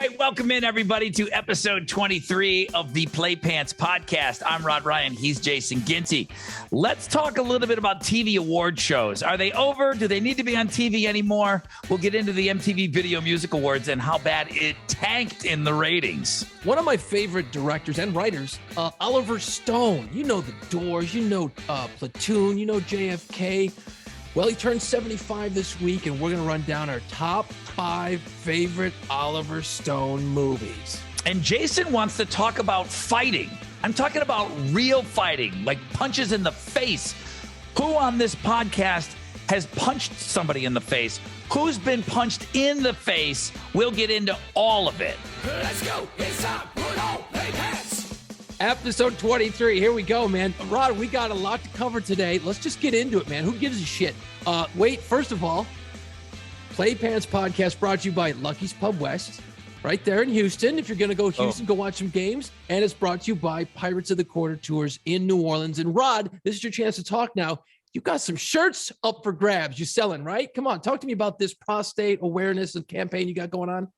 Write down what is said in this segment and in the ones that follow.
right, welcome in everybody to episode 23 of the Play Pants podcast. I'm Rod Ryan. He's Jason Ginty. Let's talk a little bit about TV award shows. Are they over? Do they need to be on TV anymore? We'll get into the MTV Video Music Awards and how bad it tanked in the ratings. One of my favorite directors and writers, Oliver Stone. You know The Doors, you know Platoon, you know JFK. Well, he turned 75 this week, and we're going to run down our top 5 favorite Oliver Stone movies. And Jason wants to talk about fighting. I'm talking about real fighting, like punches in the face. Who on this podcast has punched somebody in the face? Who's been punched in the face? We'll get into all of it. Let's go. It's time. Put on Play Pants. Episode 23. Here we go, man. Rod, we got a lot to cover today. Let's just get into it, man. Who gives a shit? Wait, first of all, Play Pants podcast brought to you by Lucky's Pub West, right there in Houston. If you're going to go Houston, go watch some games. And it's brought to you by Pirates of the Quarter Tours in New Orleans. And Rod, this is your chance to talk now. You got some shirts up for grabs. You're selling, right? Come on, talk to me about this prostate awareness and campaign you got going on.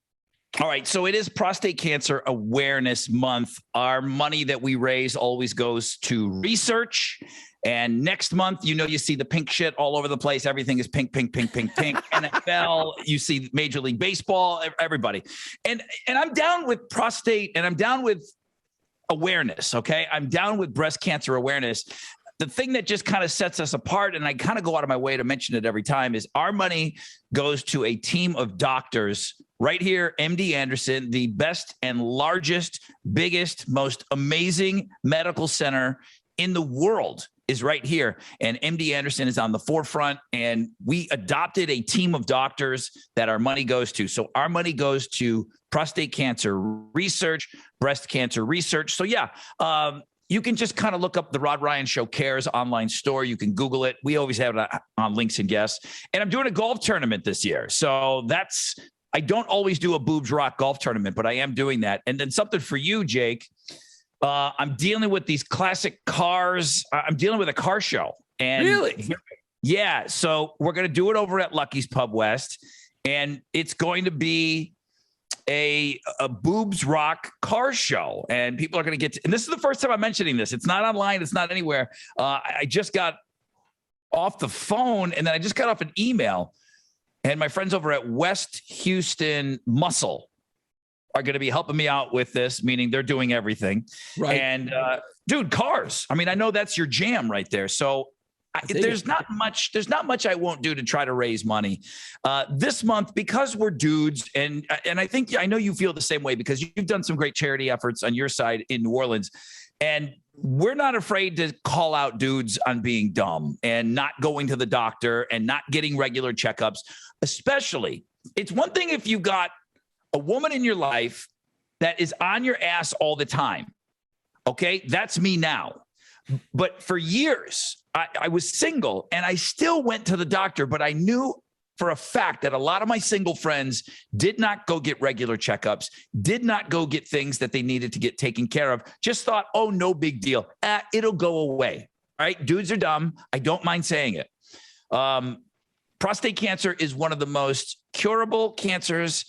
All right, so it is Prostate Cancer Awareness Month. Our money that we raise always goes to research. And next month, you see the pink shit all over the place. Everything is pink, pink, pink, pink, pink. NFL, you see Major League Baseball, everybody. And I'm down with prostate, and I'm down with awareness, okay? I'm down with breast cancer awareness. The thing that just kind of sets us apart, and I kind of go out of my way to mention it every time, is our money goes to a team of doctors right here, MD Anderson, the best and largest, biggest, most amazing medical center in the world is right here. And MD Anderson is on the forefront, and we adopted a team of doctors that our money goes to. So our money goes to prostate cancer research, breast cancer research. So yeah, you can just kind of look up the Rod Ryan Show Cares online store. You can Google it. We always have it on Links and Guests. And I'm doing a golf tournament this year. So I don't always do a Boobs Rock golf tournament, but I am doing that. And then something for you, Jake. I'm dealing with these classic cars. I'm dealing with a car show. And really? Yeah. So we're going to do it over at Lucky's Pub West. And it's going to be a Boobs Rock car show, and people are going to get and this is the first time I'm mentioning this. It's not online. It's not anywhere. I just got off the phone, and then I just got off an email, and my friends over at West Houston Muscle are going to be helping me out with this, meaning they're doing everything. Right. And dude, cars. I mean, I know that's your jam right there. So there's not much I won't do to try to raise money this month, because we're dudes. And I know you feel the same way, because you've done some great charity efforts on your side in New Orleans, and we're not afraid to call out dudes on being dumb and not going to the doctor and not getting regular checkups. Especially, it's one thing if you got a woman in your life that is on your ass all the time. Okay. That's me now. But for years, I was single, and I still went to the doctor, but I knew for a fact that a lot of my single friends did not go get regular checkups, did not go get things that they needed to get taken care of, just thought, oh, no big deal. It'll go away. All right. Dudes are dumb. I don't mind saying it. Prostate cancer is one of the most curable cancers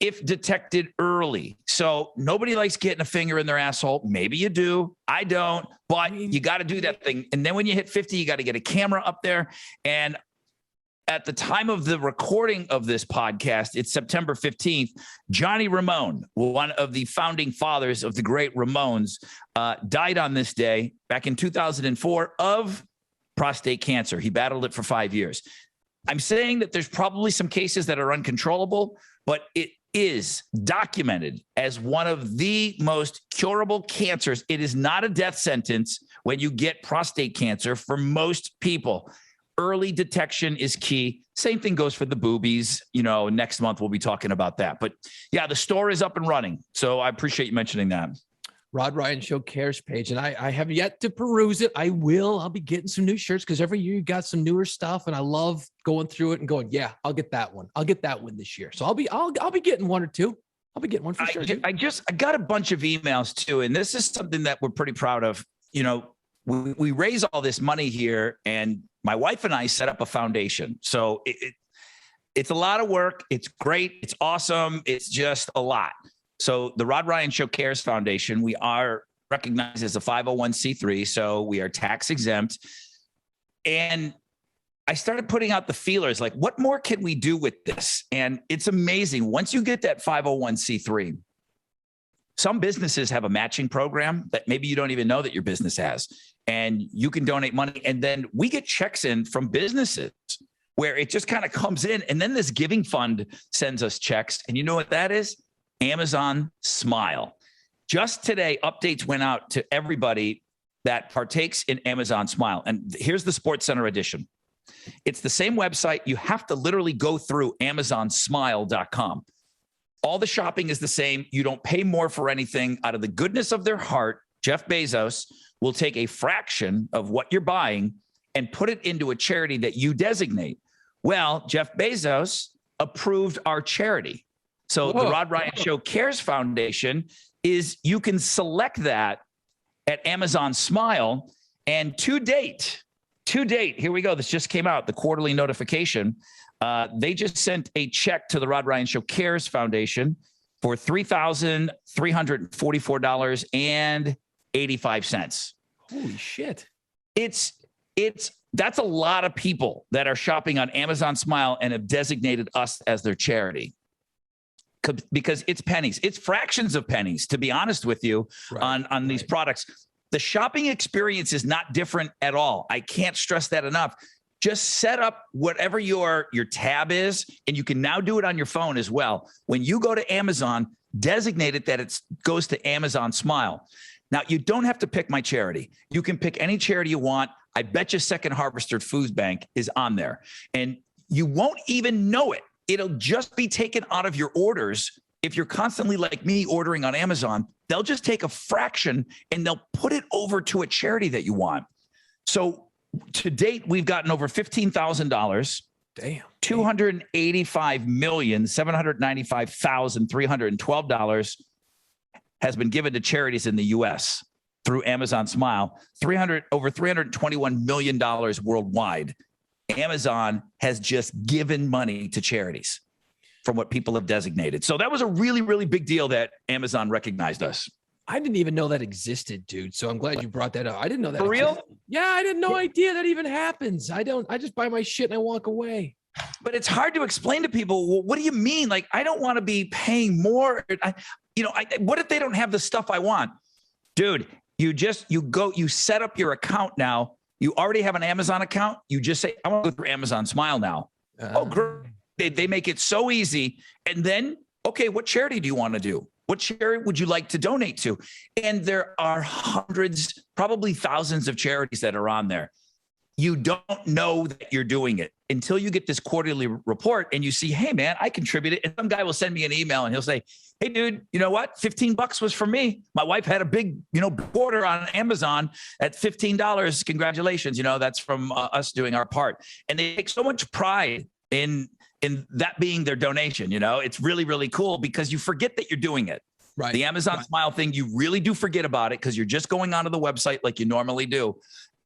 if detected early. So nobody likes getting a finger in their asshole. Maybe you do. I don't, but you got to do that thing. And then when you hit 50, you got to get a camera up there. And at the time of the recording of this podcast, it's September 15th. Johnny Ramone, one of the founding fathers of the great Ramones, died on this day back in 2004 of prostate cancer. He battled it for 5 years. I'm saying that there's probably some cases that are uncontrollable, but it is documented as one of the most curable cancers. It is not a death sentence when you get prostate cancer for most people. Early detection is key. Same thing goes for the boobies. Next month we'll be talking about that. But yeah, the store is up and running. So I appreciate you mentioning that. Rod Ryan Show Cares page, and I have yet to peruse it. I'll be getting some new shirts, because every year you got some newer stuff, and I love going through it and going, yeah, I'll get that one. I'll get that one this year. So I'll be getting one or two. I'll be getting one for sure. I got a bunch of emails too, and this is something that we're pretty proud of. We raise all this money here, and my wife and I set up a foundation. So It's a lot of work. It's great. It's awesome. It's just a lot. So the Rod Ryan Show Cares Foundation, we are recognized as a 501c3, so we are tax exempt. And I started putting out the feelers, like, what more can we do with this? And it's amazing. Once you get that 501c3, some businesses have a matching program that maybe you don't even know that your business has, and you can donate money. And then we get checks in from businesses where it just kind of comes in. And then this giving fund sends us checks. And you know what that is? Amazon Smile. Just today, updates went out to everybody that partakes in Amazon Smile. And here's the Sports Center edition. It's the same website. You have to literally go through amazonsmile.com. All the shopping is the same. You don't pay more for anything. Out of the goodness of their heart, Jeff Bezos will take a fraction of what you're buying and put it into a charity that you designate. Well, Jeff Bezos approved our charity. So the Rod Ryan Show Cares Foundation is, you can select that at Amazon Smile. And to date, here we go. This just came out, the quarterly notification. They just sent a check to the Rod Ryan Show Cares Foundation for $3,344.85. Holy shit. That's a lot of people that are shopping on Amazon Smile and have designated us as their charity, because it's pennies. It's fractions of pennies, to be honest with you, on these products. The shopping experience is not different at all. I can't stress that enough. Just set up whatever your tab is, and you can now do it on your phone as well. When you go to Amazon, designate it that it goes to Amazon Smile. Now, you don't have to pick my charity. You can pick any charity you want. I bet you Second Harvester Food Bank is on there, and you won't even know it. It'll just be taken out of your orders. If you're constantly like me ordering on Amazon, they'll just take a fraction and they'll put it over to a charity that you want. So to date, we've gotten over $15,000. Damn. $285,795,312 has been given to charities in the U.S. through Amazon Smile. Over $321 million worldwide. Amazon has just given money to charities from what people have designated. So that was a really, really big deal that Amazon recognized us. I didn't even know that existed, dude. So I'm glad you brought that up. I didn't know that. For real? Yeah, I had no idea that even happens. I just buy my shit and I walk away. But it's hard to explain to people, well, what do you mean? Like, I don't want to be paying more. What if they don't have the stuff I want? Dude, you set up your account now. You already have an Amazon account. You just say, I want to go through Amazon Smile now. Oh, great. They make it so easy. And then, okay, what charity do you want to do? What charity would you like to donate to? And there are hundreds, probably thousands of charities that are on there. You don't know that you're doing it until you get this quarterly report and you see, hey, man, I contributed. And some guy will send me an email and he'll say, hey, dude, you know what? $15 was for me. My wife had a big, order on Amazon at $15. Congratulations. That's from us doing our part. And they take so much pride in that being their donation. It's really, really cool because you forget that you're doing it. Right. The Amazon Smile thing, you really do forget about it because you're just going onto the website like you normally do.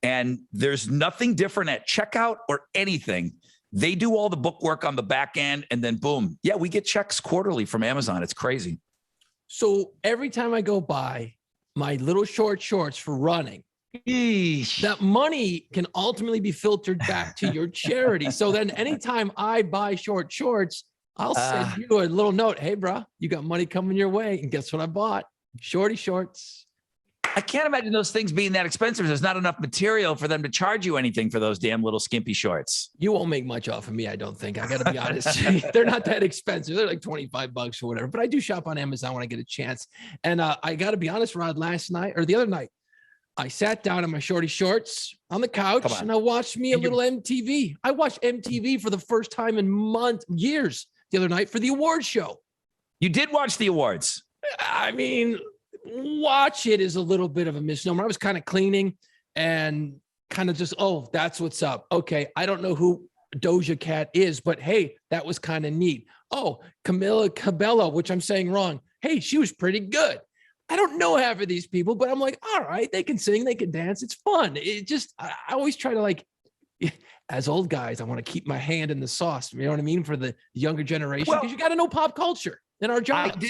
And there's nothing different at checkout or anything. They do all the book work on the back end, and then boom. Yeah, we get checks quarterly from Amazon. It's crazy. So every time I go buy my little shorts for running, that money can ultimately be filtered back to your charity. So then anytime I buy shorts, I'll send you a little note. Hey, bro, you got money coming your way. And guess what I bought? Shorty shorts. I can't imagine those things being that expensive. There's not enough material for them to charge you anything for those damn little skimpy shorts. You won't make much off of me, I don't think. I got to be honest. They're not that expensive. They're like $25 or whatever. But I do shop on Amazon when I get a chance. And I got to be honest, Rod, the other night, I sat down in my shorty shorts on the couch and I watched a little MTV. I watched MTV for the first time in years the other night for the award show. You did watch the awards. I mean, watch it is a little bit of a misnomer. I was kind of cleaning and kind of just, that's what's up. Okay. I don't know who Doja Cat is, but hey, that was kind of neat. Oh, Camila Cabello, which I'm saying wrong. Hey, she was pretty good. I don't know half of these people, but I'm like, all right, they can sing, they can dance. It's fun. I always try to as old guys, I want to keep my hand in the sauce. You know what I mean? For the younger generation, Well, because you got to know pop culture in our jobs.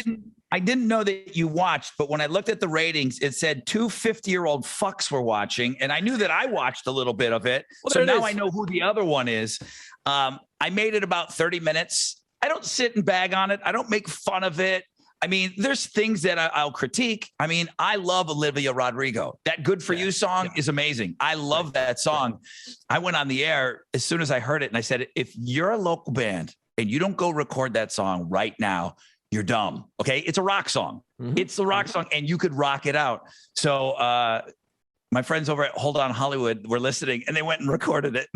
I didn't know that you watched, but when I looked at the ratings, it said 2 50-year-old fucks were watching, and I knew that I watched a little bit of it. Well, so now I know who the other one is. I made it about 30 minutes. I don't sit and bag on it. I don't make fun of it. I mean, there's things that I'll critique. I mean, I love Olivia Rodrigo. That Good For You song is amazing. I love that song. I went on the air as soon as I heard it, and I said, if you're a local band and you don't go record that song right now, you're dumb. Okay. It's a rock song. It's the rock song, and you could rock it out. So my friends over at Hold On Hollywood were listening, and they went and recorded it.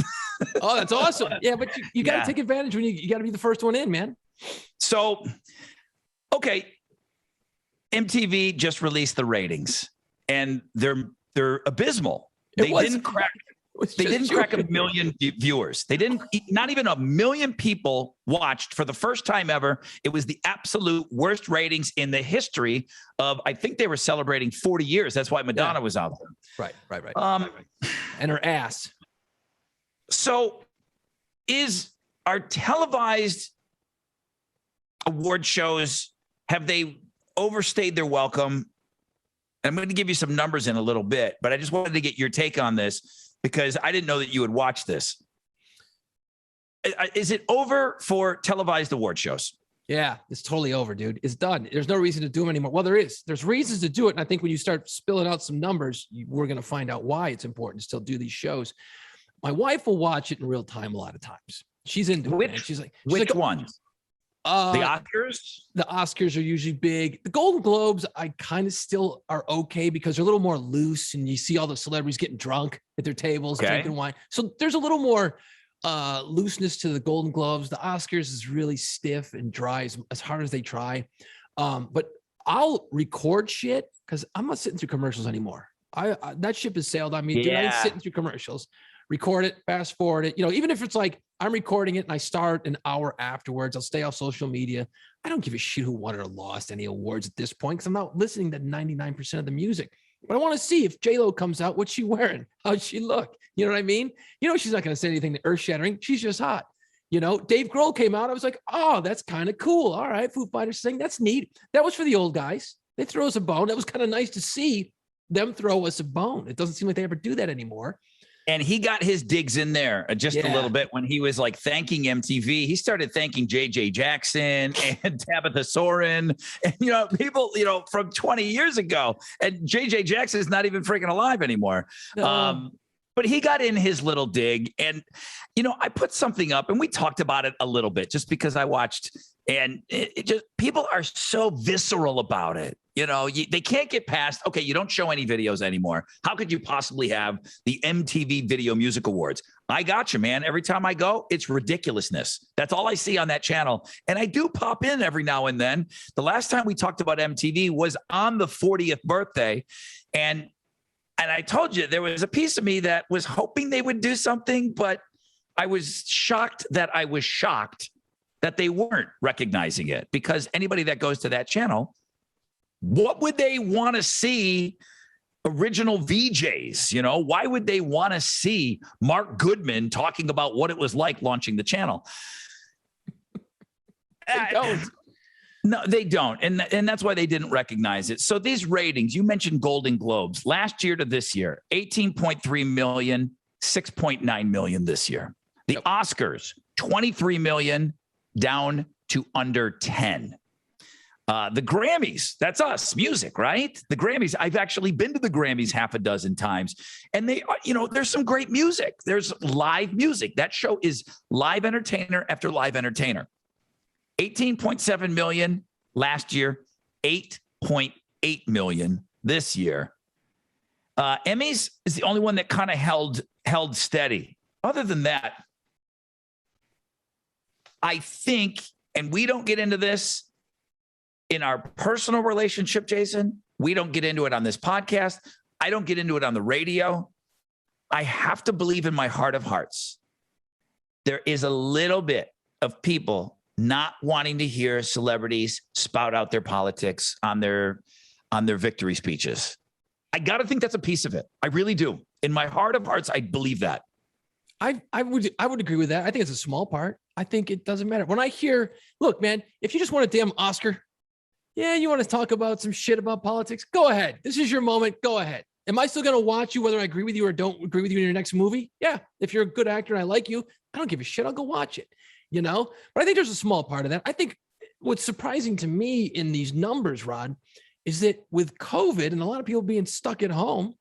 Oh, that's awesome. Yeah. But you got to take advantage when you got to be the first one in, man. So, okay. MTV just released the ratings, and they're abysmal. They didn't crack 1 million viewers. They didn't, not even 1 million people watched for the first time ever. It was the absolute worst ratings in the history of, I think they were celebrating 40 years. That's why Madonna was out there. Right. And her ass. So are televised award shows, have they overstayed their welcome? I'm going to give you some numbers in a little bit, but I just wanted to get your take on this because I didn't know that you would watch this. Is it over for televised award shows? Yeah, it's totally over, dude. It's done. There's no reason to do them anymore. Well, there's reasons to do it. And I think when you start spilling out some numbers, we're going to find out why it's important to still do these shows. My wife will watch it in real time a lot of times. She's into it. She's like, which ones? The Oscars? The Oscars are usually big. The Golden Globes, I kind of still are okay because they're a little more loose, and you see all the celebrities getting drunk at their tables, drinking wine. So there's a little more looseness to the Golden Globes. The Oscars is really stiff and dry as hard as they try. But I'll record shit because I'm not sitting through commercials anymore. That ship has sailed on me. Dude, I ain't sitting through commercials. Record it, fast forward it. Even if it's like I'm recording it and I start an hour afterwards, I'll stay off social media. I don't give a shit who won or lost any awards at this point because I'm not listening to 99% of the music. But I want to see if J-Lo comes out, what's she wearing? How's she look? You know what I mean? She's not going to say anything earth-shattering. She's just hot. Dave Grohl came out. I was like, oh, that's kind of cool. All right, Foo Fighters sing. That's neat. That was for the old guys. They throw us a bone. That was kind of nice to see them throw us a bone. It doesn't seem like they ever do that anymore. And he got his digs in there just a little bit when he was like thanking MTV. He started thanking JJ Jackson and Tabitha Soren and, people, from 20 years ago. And JJ Jackson is not even freaking alive anymore. But he got in his little dig. And, I put something up and we talked about it a little bit just because I watched, and it just, people are so visceral about it. They can't get past, okay, you don't show any videos anymore. How could you possibly have the MTV Video Music Awards? I got you, man. Every time I go, it's ridiculousness. That's all I see on that channel. And I do pop in every now and then. The last time we talked about MTV was on the 40th birthday. And I told you there was a piece of me that was hoping they would do something, but I was shocked that they weren't recognizing it, because anybody that goes to that channel, what would they want to see? Original VJs, why would they want to see Mark Goodman talking about what it was like launching the channel? They don't. No, they don't. And that's why they didn't recognize it. So these ratings, you mentioned Golden Globes, last year to this year, 18.3 million, 6.9 million this year. The Oscars, 23 million, down to under 10. The Grammys, that's us, music, right? The Grammys, I've actually been to the Grammys half a dozen times, and they are, there's some great music. There's live music. That show is live entertainer after live entertainer. 18.7 million last year, 8.8 million this year. Emmys is the only one that kind of held steady. Other than that, I think, and we don't get into this in our personal relationship, Jason. We don't get into it on this podcast. I don't get into it on the radio. I have to believe in my heart of hearts, there is a little bit of people not wanting to hear celebrities spout out their politics on their victory speeches. I got to think that's a piece of it. I really do. In my heart of hearts, I believe that. I would agree with that. I think it's a small part. I think it doesn't matter. When I hear, look, man, if you just want a damn Oscar, yeah, you want to talk about some shit about politics, go ahead. This is your moment. Go ahead. Am I still going to watch you whether I agree with you or don't agree with you in your next movie? Yeah. If you're a good actor and I like you, I don't give a shit. I'll go watch it, But I think there's a small part of that. I think what's surprising to me in these numbers, Rod, is that with COVID and a lot of people being stuck at home,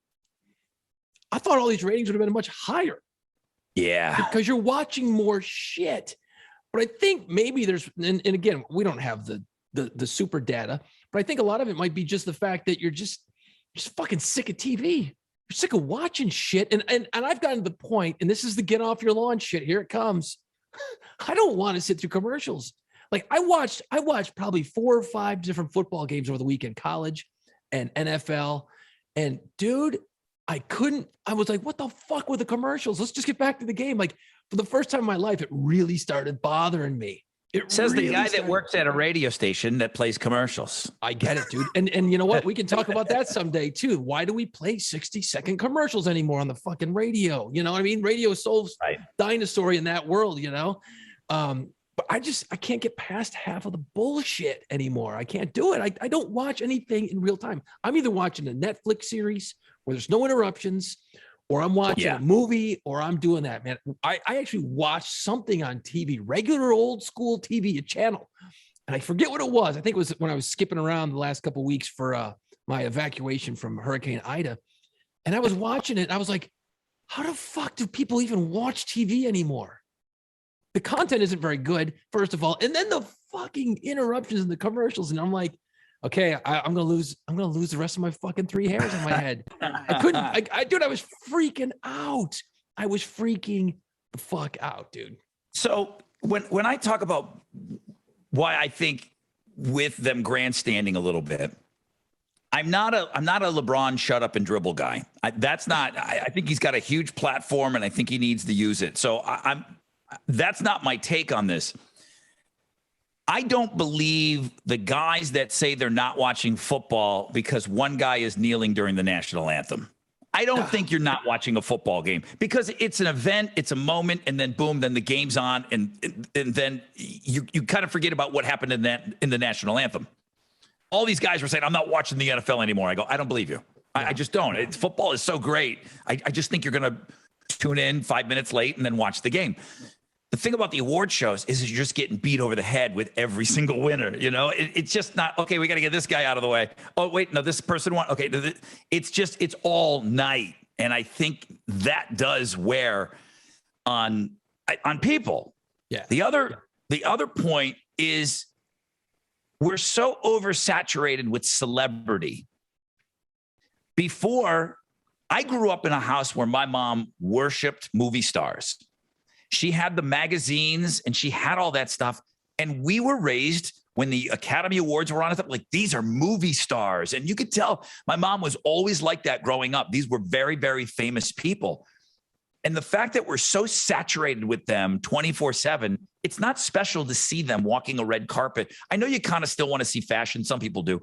I thought all these ratings would have been much higher. Yeah. Because you're watching more shit. But I think maybe there's, and again, we don't have the super data, but I think a lot of it might be just the fact that you're just fucking sick of TV. You're sick of watching shit. And I've gotten to the point, and this is the get off your lawn shit. Here it comes. I don't want to sit through commercials. Like I watched probably 4 or 5 different football games over the weekend, college and NFL. And dude, I was like, what the fuck with the commercials? Let's just get back to the game. Like for the first time in my life, it really started bothering me. It says really the guy that works at a radio station that plays commercials. I get it, dude. And you know what? We can talk about that someday too. Why do we play 60-second commercials anymore on the fucking radio? You know what I mean? Radio is so dinosaur in that world, But I can't get past half of the bullshit anymore. I can't do it. I don't watch anything in real time. I'm either watching a Netflix series where there's no interruptions, or I'm watching a movie, or I'm doing that, man. I actually watched something on TV, regular old school TV, a channel, and I forget what it was. I think it was when I was skipping around the last couple of weeks for my evacuation from Hurricane Ida, and I was watching it. And I was like, how the fuck do people even watch TV anymore? The content isn't very good, first of all, and then the fucking interruptions and the commercials, and I'm like, okay, I'm gonna lose the rest of my fucking 3 hairs on my head. Dude, I was freaking out. I was freaking the fuck out, dude. So when I talk about why I think with them grandstanding a little bit, I'm not a LeBron shut up and dribble guy. I think he's got a huge platform and I think he needs to use it. So that's not my take on this. I don't believe the guys that say they're not watching football because one guy is kneeling during the national anthem. I don't think you're not watching a football game because it's an event, it's a moment, and then boom, then the game's on, and then you kind of forget about what happened in the national anthem. All these guys were saying, I'm not watching the NFL anymore. I go, I don't believe you. I just don't. Football is so great. I just think you're going to tune in 5 minutes late and then watch the game. The thing about the award shows is you're just getting beat over the head with every single winner. It's just not, okay, we got to get this guy out of the way. Oh, wait, no, this person won. Okay, it's all night. And I think that does wear on people. Yeah. The other point is we're so oversaturated with celebrity. Before, I grew up in a house where my mom worshiped movie stars. She had the magazines and she had all that stuff. And we were raised when the Academy Awards were on, like, these are movie stars. And you could tell my mom was always like that growing up. These were very, very famous people. And the fact that we're so saturated with them 24/7, it's not special to see them walking a red carpet. I know you kind of still want to see fashion. Some people do,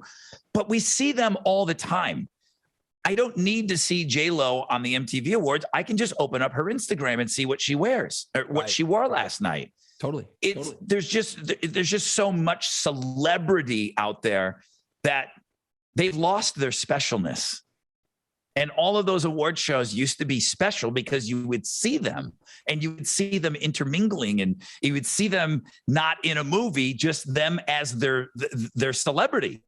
but we see them all the time. I don't need to see J-Lo on the MTV Awards. I can just open up her Instagram and see what she wears or what she wore last night. Totally. There's just so much celebrity out there that they've lost their specialness. And all of those award shows used to be special because you would see them and you would see them intermingling and you would see them not in a movie, just them as their celebrity.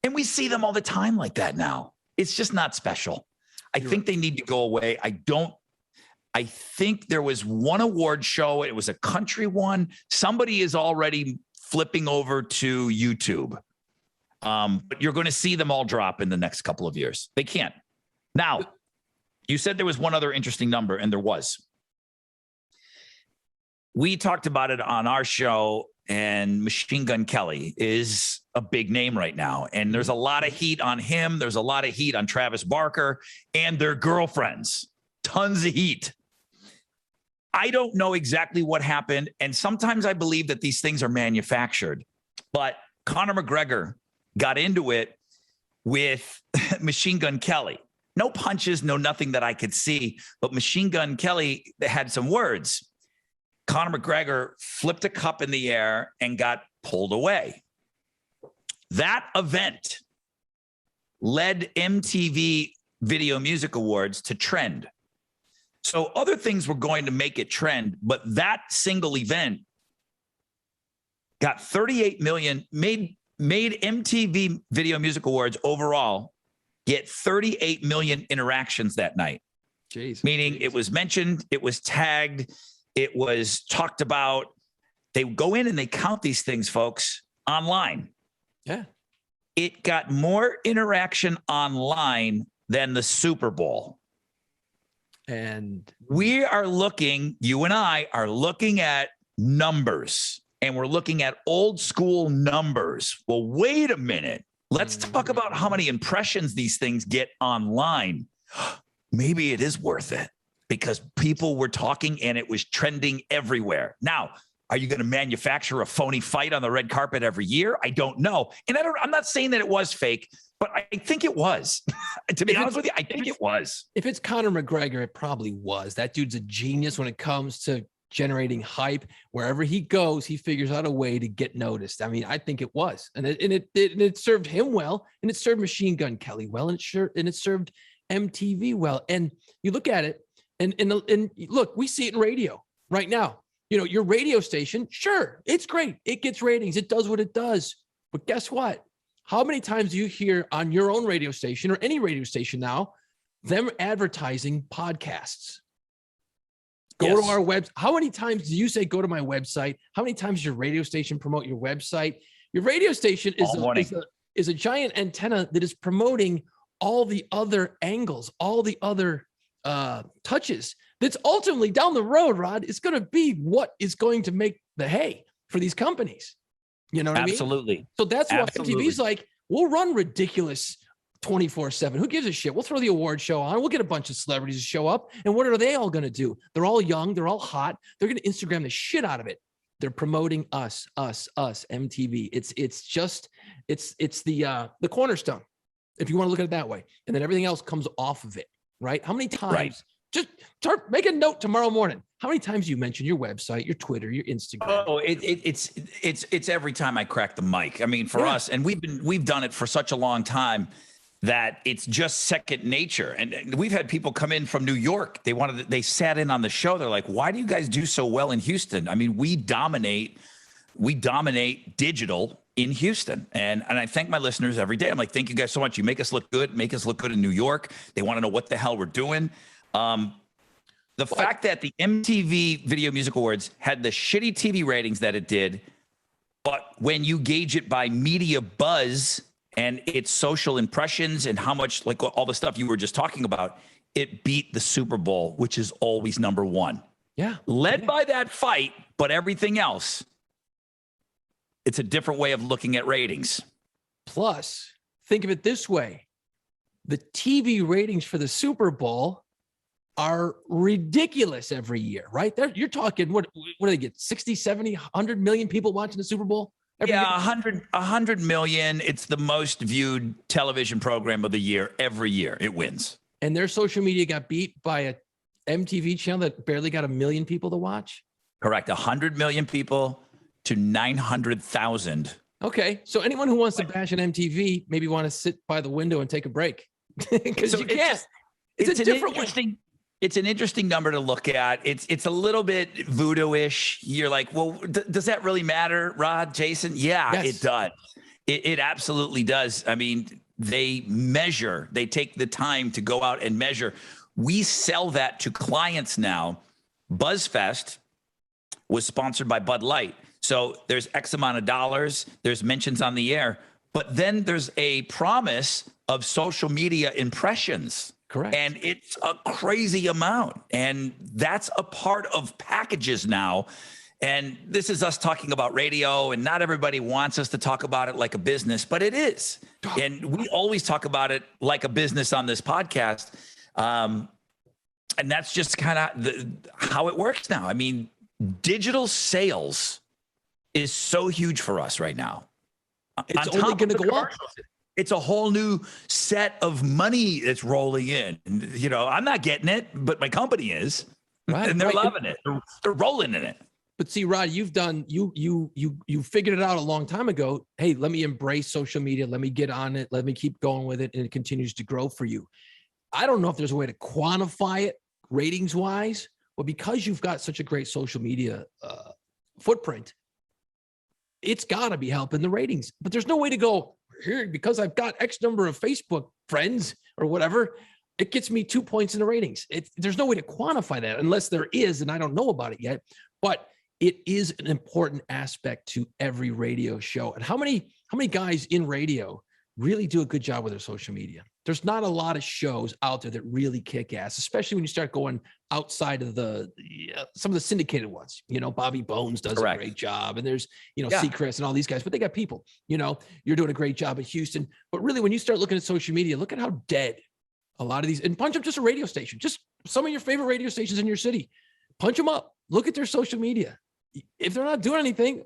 And we see them all the time like that now. It's just not special. I think they need to go away. I think there was one award show. It was a country one. Somebody is already flipping over to YouTube. But you're going to see them all drop in the next couple of years. They can't. Now, you said there was one other interesting number, and there was. We talked about it on our show, and Machine Gun Kelly is a big name right now. And there's a lot of heat on him. There's a lot of heat on Travis Barker and their girlfriends. Tons of heat. I don't know exactly what happened. And sometimes I believe that these things are manufactured. But Conor McGregor got into it with Machine Gun Kelly. No punches, no nothing that I could see. But Machine Gun Kelly had some words. Conor McGregor flipped a cup in the air and got pulled away. That event led MTV Video Music Awards to trend. So other things were going to make it trend, but that single event got 38 million, made MTV Video Music Awards overall get 38 million interactions that night. Jeez. Meaning it was mentioned, it was tagged, it was talked about. They go in and they count these things, folks, online. Yeah. It got more interaction online than the Super Bowl. And We are looking, you and I are looking at numbers, and we're looking at old school numbers. Well, wait a minute. Let's talk about how many impressions these things get online. Maybe it is worth it because people were talking and it was trending everywhere. Now, are you going to manufacture a phony fight on the red carpet every year? I don't know. And I'm not saying that it was fake, but I think it was. To be honest with you, I think it was. if it's Conor McGregor, it probably was. That dude's a genius when it comes to generating hype. Wherever he goes, he figures out a way to get noticed. I mean, I think it was, and it served him well, and it served Machine Gun Kelly well, and it served MTV well. And you look at it, and look, we see it in radio right now. You know, your radio station, sure, it's great. It gets ratings. It does what it does. But guess what? How many times do you hear on your own radio station or any radio station now, them advertising podcasts? Go to our website. How many times do you say, go to my website? How many times does your radio station promote your website? Your radio station is a giant antenna that is promoting all the other angles, all the other touches. That's ultimately down the road, Rod, it's going to be what is going to make the hay for these companies. You know what I mean? Absolutely. So that's why Absolutely. MTV's like, we'll run ridiculous 24/7. Who gives a shit? We'll throw the award show on. We'll get a bunch of celebrities to show up. And what are they all going to do? They're all young. They're all hot. They're going to Instagram the shit out of it. They're promoting us, MTV. It's the cornerstone, if you want to look at it that way. And then everything else comes off of it, right? How many times? Right. Just make a note tomorrow morning. How many times you mention your website, your Twitter, your Instagram? Oh, it's every time I crack the mic. I mean, for us, and we've done it for such a long time that it's just second nature. And we've had people come in from New York. They sat in on the show. They're like, why do you guys do so well in Houston? I mean, we dominate digital in Houston. And I thank my listeners every day. I'm like, thank you guys so much. You make us look good in New York. They want to know what the hell we're doing. The fact that the MTV Video Music Awards had the shitty TV ratings that it did, but when you gauge it by media buzz and its social impressions and how much, like all the stuff you were just talking about, it beat the Super Bowl, which is always number one. Yeah. Led by that fight, but everything else, it's a different way of looking at ratings. Plus, think of it this way. The TV ratings for the Super Bowl are ridiculous every year, right? You're talking, what do they get? 60, 70, 100 million people watching the Super Bowl? Every year? 100 million. It's the most viewed television program of the year. Every year it wins. And their social media got beat by a MTV channel that barely got 1 million people to watch? Correct. 100 million people to 900,000. Okay. So anyone who wants to bash an MTV, maybe want to sit by the window and take a break. Because you can't. It's a different way. It's an interesting number to look at. It's a little bit voodoo-ish. You're like, well, does that really matter, Rod, Jason? Yeah, Yes. It does. It absolutely does. I mean, they measure. They take the time to go out and measure. We sell that to clients now. BuzzFest was sponsored by Bud Light. So there's X amount of dollars. There's mentions on the air. But then there's a promise of social media impressions. Correct. And it's a crazy amount. And that's a part of packages now. And this is us talking about radio, and not everybody wants us to talk about it like a business, but it is. And we always talk about it like a business on this podcast. And that's just kind of how it works now. I mean, digital sales is so huge for us right now. It's only going to go up. it's a whole new set of money that's rolling in. And, you know, I'm not getting it, but my company is, Right, and they're right. loving it. They're rolling in it. But see, Rod, you've done you figured it out a long time ago. Hey, let me embrace social media. Let me get on it. Let me keep going with it, and it continues to grow for you. I don't know if there's a way to quantify it ratings wise, but because you've got such a great social media footprint, it's got to be helping the ratings. But there's no way to go here because I've got X number of Facebook friends or whatever. It gets me 2 points in the ratings. There's no way to quantify that unless there is, and I don't know about it yet. But it is an important aspect to every radio show. And how many guys in radio really do a good job with their social media? There's not a lot of shows out there that really kick ass, especially when you start going outside of some of the syndicated ones. You know, Bobby Bones does a great job, and there's, you know, Seacrest and all these guys, but they got people. You know, you're doing a great job at Houston. But really, when you start looking at social media, look at how dead a lot of these, and punch up just a radio station, just some of your favorite radio stations in your city. Punch them up. Look at their social media. If they're not doing anything,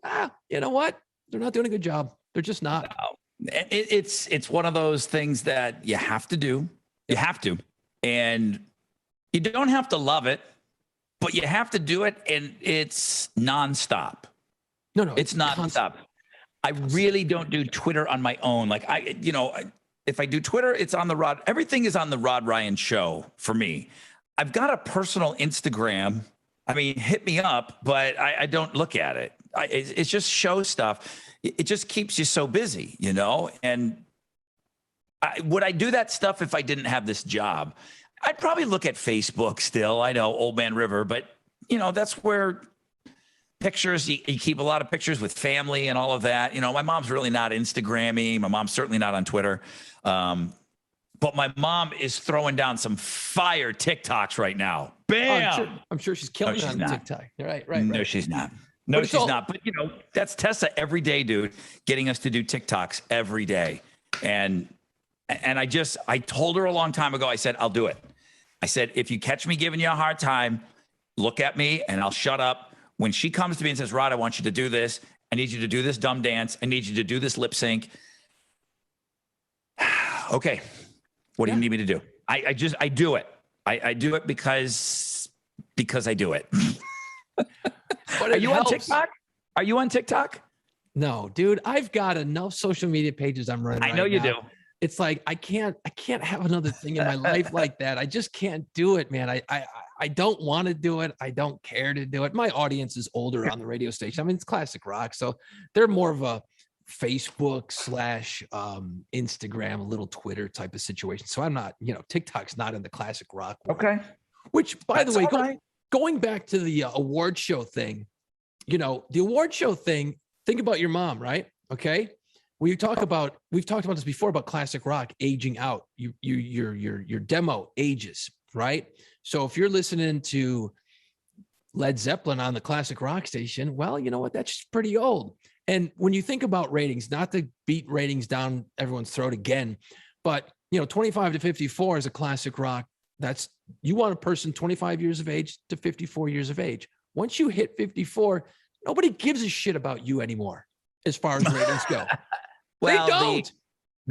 you know what? They're not doing a good job. They're just not. No. It's one of those things that you have to do. You have to. And you don't have to love it, but you have to do it. And it's nonstop. No, it's nonstop. I really don't do Twitter on my own. Like if I do Twitter, it's on the Rod. Everything is on the Rod Ryan show for me. I've got a personal Instagram. I mean, hit me up, but I don't look at it. It's just show stuff. It just keeps you so busy, you know? And would I do that stuff if I didn't have this job? I'd probably look at Facebook still. I know, Old Man River, but, you know, that's where pictures, you keep a lot of pictures with family and all of that. You know, my mom's really not Instagrammy. My mom's certainly not on Twitter. But my mom is throwing down some fire TikToks right now. Bam! I'm sure she's killing it on TikTok. Right. No, she's not. No, she's not. But, you know, that's Tessa every day, dude, getting us to do TikToks every day. And I told her a long time ago, I said, I'll do it. I said, if you catch me giving you a hard time, look at me and I'll shut up. When she comes to me and says, Rod, I want you to do this. I need you to do this dumb dance. I need you to do this lip sync. Okay. What do you need me to do? I do it. I do it because I do it. Are you on TikTok? Are you on TikTok? No, dude. I've got enough social media pages I'm running. I know you do. It's like I can't have another thing in my life like that. I just can't do it, man. I don't want to do it. I don't care to do it. My audience is older on the radio station. I mean, it's classic rock, so they're more of a Facebook / Instagram, a little Twitter type of situation. So I'm not, you know, TikTok's not in the classic rock world. Okay. Which, by the way, going back to the award show thing, you know, the award show thing, think about your mom, right? Okay. We've talked about this before about classic rock aging out. Your demo ages, right? So if you're listening to Led Zeppelin on the classic rock station, well, you know what? That's pretty old. And when you think about ratings, not to beat ratings down everyone's throat again, but, you know, 25 to 54 is a classic rock. You want a person 25 years of age to 54 years of age. Once you hit 54, nobody gives a shit about you anymore as far as ratings go. Well, they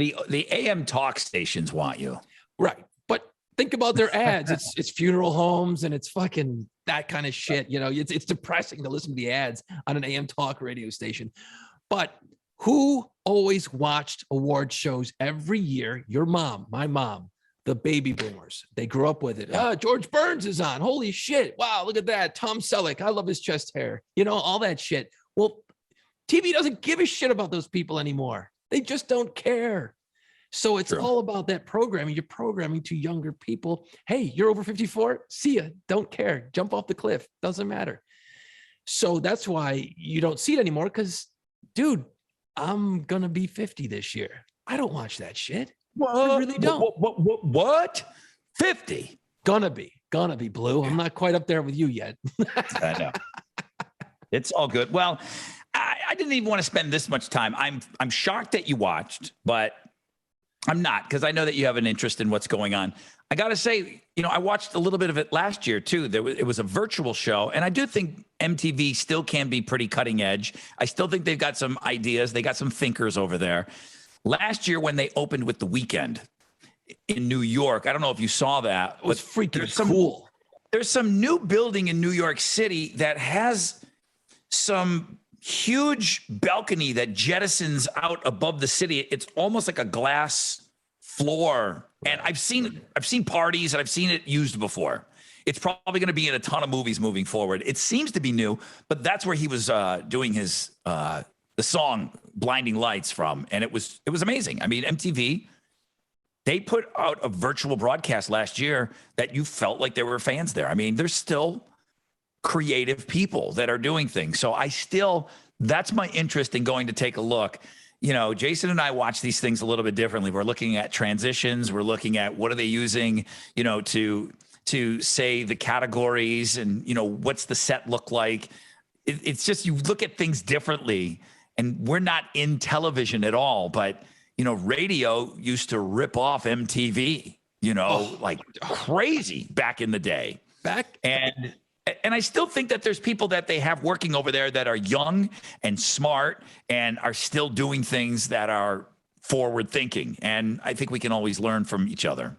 don't. The AM talk stations want you. Right. But think about their ads. It's funeral homes and it's fucking that kind of shit. You know, it's depressing to listen to the ads on an AM talk radio station. But who always watched award shows every year? Your mom, my mom, the baby boomers. They grew up with it. George Burns is on. Holy shit. Wow, look at that. Tom Selleck. I love his chest hair. You know, all that shit. Well, TV doesn't give a shit about those people anymore. They just don't care. So it's all about that programming. You're programming to younger people. Hey, you're over 54. See ya. Don't care. Jump off the cliff. Doesn't matter. So that's why you don't see it anymore. Because, dude, I'm gonna be 50 this year. I don't watch that shit. I really don't. What? 50? Gonna be Blue. I'm not quite up there with you yet. I know. It's all good. Well, I didn't even want to spend this much time. I'm shocked that you watched, but I'm not, because I know that you have an interest in what's going on. I got to say, you know, I watched a little bit of it last year too. It was a virtual show, and I do think MTV still can be pretty cutting edge. I still think they've got some ideas. They got some thinkers over there. Last year when they opened with The Weeknd in New York, I don't know if you saw that. It was freaking cool. There's some new building in New York City that has some huge balcony that jettisons out above the city. It's almost like a glass floor. And I've seen parties and I've seen it used before. It's probably going to be in a ton of movies moving forward. It seems to be new, but that's where he was doing his the song Blinding Lights from. And it was amazing. I mean, MTV, they put out a virtual broadcast last year that you felt like there were fans there. I mean, there's still creative people that are doing things. So that's my interest in going to take a look. You know, Jason and I watch these things a little bit differently. We're looking at transitions. We're looking at what are they using, you know, to say the categories and, you know, what's the set look like. It's just, you look at things differently, and we're not in television at all, but you know, radio used to rip off MTV, you know, like crazy back in the day. And I still think that there's people that they have working over there that are young and smart and are still doing things that are forward thinking. And I think we can always learn from each other.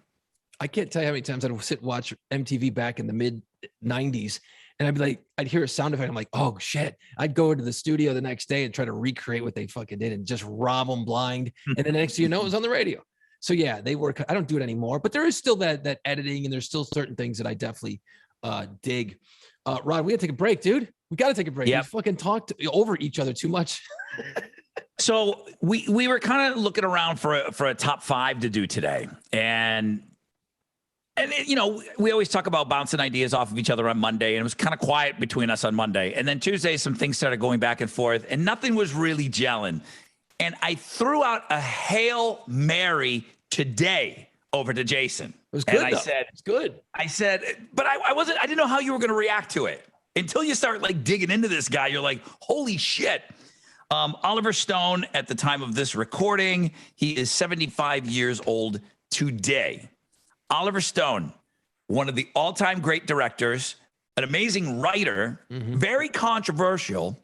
I can't tell you how many times I'd sit and watch MTV back in the mid 90s. And I'd be like, I'd hear a sound effect. I'm like, oh shit. I'd go into the studio the next day and try to recreate what they fucking did and just rob them blind. And then the next thing you know, it was on the radio. So yeah, they work. I don't do it anymore, but there is still that editing, and there's still certain things that I definitely dig. Rod, we gotta take a break, dude. We gotta take a break. Yep. We fucking talked over each other too much. So we were kind of looking around for a top 5 to do today. And you know, we always talk about bouncing ideas off of each other on Monday, and it was kind of quiet between us on Monday. And then Tuesday, some things started going back and forth, and nothing was really gelling. And I threw out a Hail Mary today over to Jason. It was good. And I said, it's good. I said, but I didn't know how you were going to react to it until you start like digging into this guy. You're like, holy shit. Oliver Stone, at the time of this recording, he is 75 years old today. Oliver Stone, one of the all-time great directors, an amazing writer, very controversial,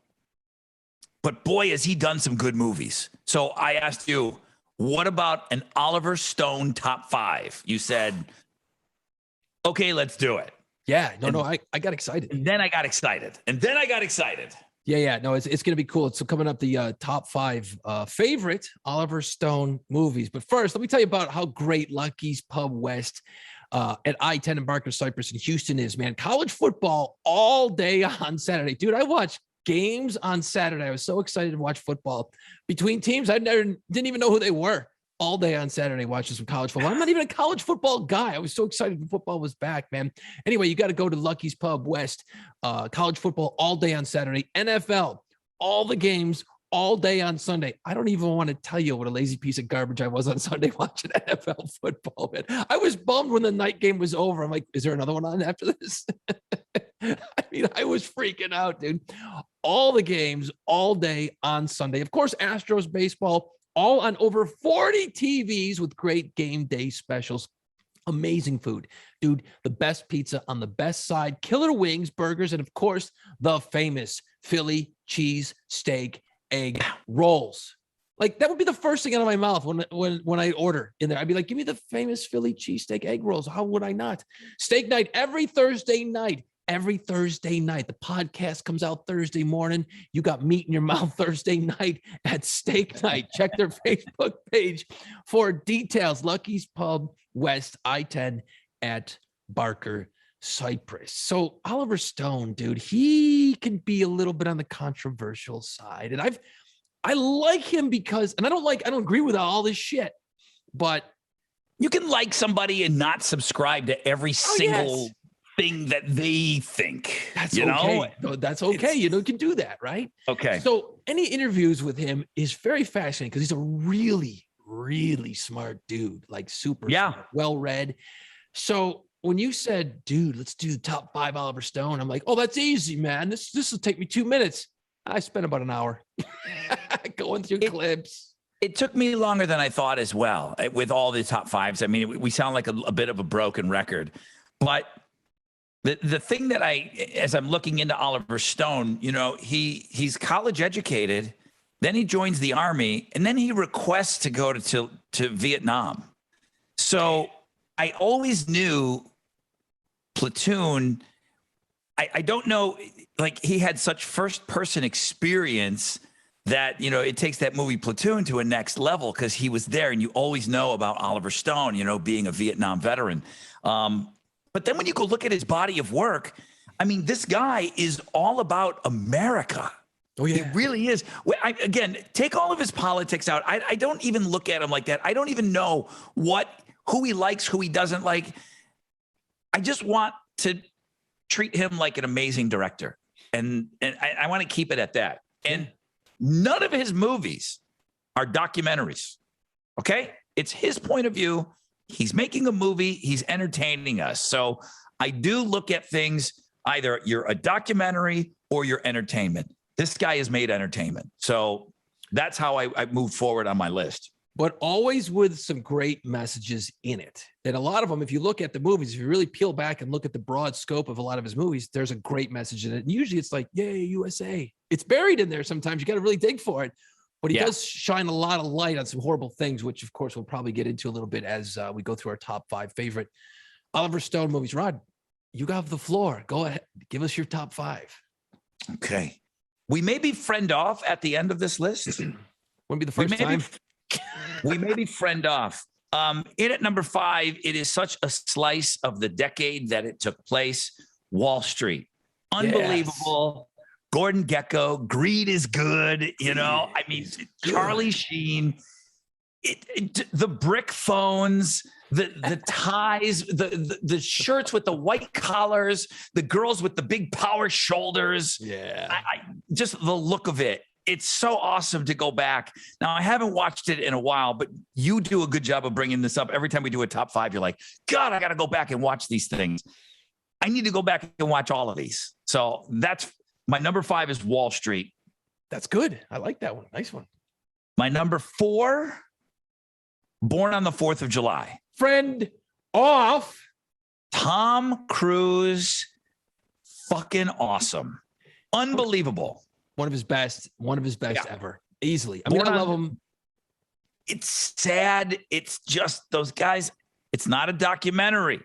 but boy, has he done some good movies. So I asked you, what about an Oliver Stone top 5? You said, okay, let's do it. Yeah, no, I got excited. And then I got excited. Yeah. No, it's going to be cool. It's coming up the top 5 favorite Oliver Stone movies. But first, let me tell you about how great Lucky's Pub West at I-10 in Barker Cypress in Houston is, man. College football all day on Saturday. Dude, I watched games on Saturday. I was so excited to watch football between teams. Didn't even know who they were. All day on Saturday watching some college football. I'm not even a college football guy. I was so excited when football was back, man. Anyway, you got to go to Lucky's Pub West. College football all day on Saturday. NFL, all the games all day on Sunday. I don't even want to tell you what a lazy piece of garbage I was on Sunday watching NFL football, man. I was bummed when the night game was over. I'm like, is there another one on after this? I mean, I was freaking out, dude. All the games all day on Sunday. Of course, Astros baseball, all on over 40 TVs with great game day specials. Amazing food, dude. The best pizza on the best side, killer wings, burgers, and of course, the famous Philly cheese steak egg rolls. Like that would be the first thing out of my mouth when I order in there. I'd be like, give me the famous Philly cheesesteak egg rolls. How would I not? Steak night every Thursday night. Every Thursday night. The podcast comes out Thursday morning. You got meat in your mouth Thursday night at steak night. Check their Facebook page for details. Lucky's Pub West I-10 at Barker Cypress. So Oliver Stone, dude, he can be a little bit on the controversial side. And I like him because, and I don't agree with all this shit, but you can like somebody and not subscribe to every single thing that they think. That's you okay. know? No, that's okay. You can do that, right? Okay. So any interviews with him is very fascinating because he's a really, really smart dude, like super smart, well-read. So when you said, dude, let's do the top 5 Oliver Stone, I'm like, oh, that's easy, man. This will take me 2 minutes. I spent about an hour going through clips. It took me longer than I thought as well with all the top 5s. I mean, we sound like a bit of a broken record, but the thing that as I'm looking into Oliver Stone, you know, he's college educated, Then he joins the army, and then he requests to go to Vietnam. So I always knew Platoon. I don't know, like he had such first person experience that, it takes that movie Platoon to a next level because he was there, and you always know about Oliver Stone, being a Vietnam veteran. But then when you go look at his body of work, I mean, this guy is all about America. Oh, yeah. He really is. Again, take all of his politics out. I don't even look at him like that. I don't even know who he likes, who he doesn't like. I just want to treat him like an amazing director. And I want to keep it at that. And none of his movies are documentaries. Okay? It's his point of view. He's making a movie. He's entertaining us. So I do look at things, either you're a documentary or you're entertainment. This guy has made entertainment. So that's how I moved forward on my list. But always with some great messages in it. And a lot of them, if you look at the movies, if you really peel back and look at the broad scope of a lot of his movies, there's a great message in it. And usually it's like, yay, USA. It's buried in there sometimes. You got to really dig for it. But he does shine a lot of light on some horrible things, which, of course, we'll probably get into a little bit as we go through our top 5 favorite Oliver Stone movies. Rod, you got the floor. Go ahead. Give us your top 5. Okay. We may be friend off at the end of this list. Wouldn't be the first time. We may be friend off. In at number 5, it is such a slice of the decade that it took place. Wall Street. Unbelievable. Yes. Gordon Gekko. Greed is good. I mean, Charlie Sheen. The brick phones, the ties, the shirts with the white collars, the girls with the big power shoulders. Yeah. Just the look of it. It's so awesome to go back. Now, I haven't watched it in a while, but you do a good job of bringing this up. Every time we do a top 5, you're like, God, I got to go back and watch these things. I need to go back and watch all of these. So that's my number 5 is Wall Street. That's good. I like that one. Nice one. My number 4, Born on the 4th of July. Friend off. Tom Cruise. Fucking awesome. Unbelievable. One of his best ever. Easily. I mean, I love him. It's sad. It's just those guys. It's not a documentary.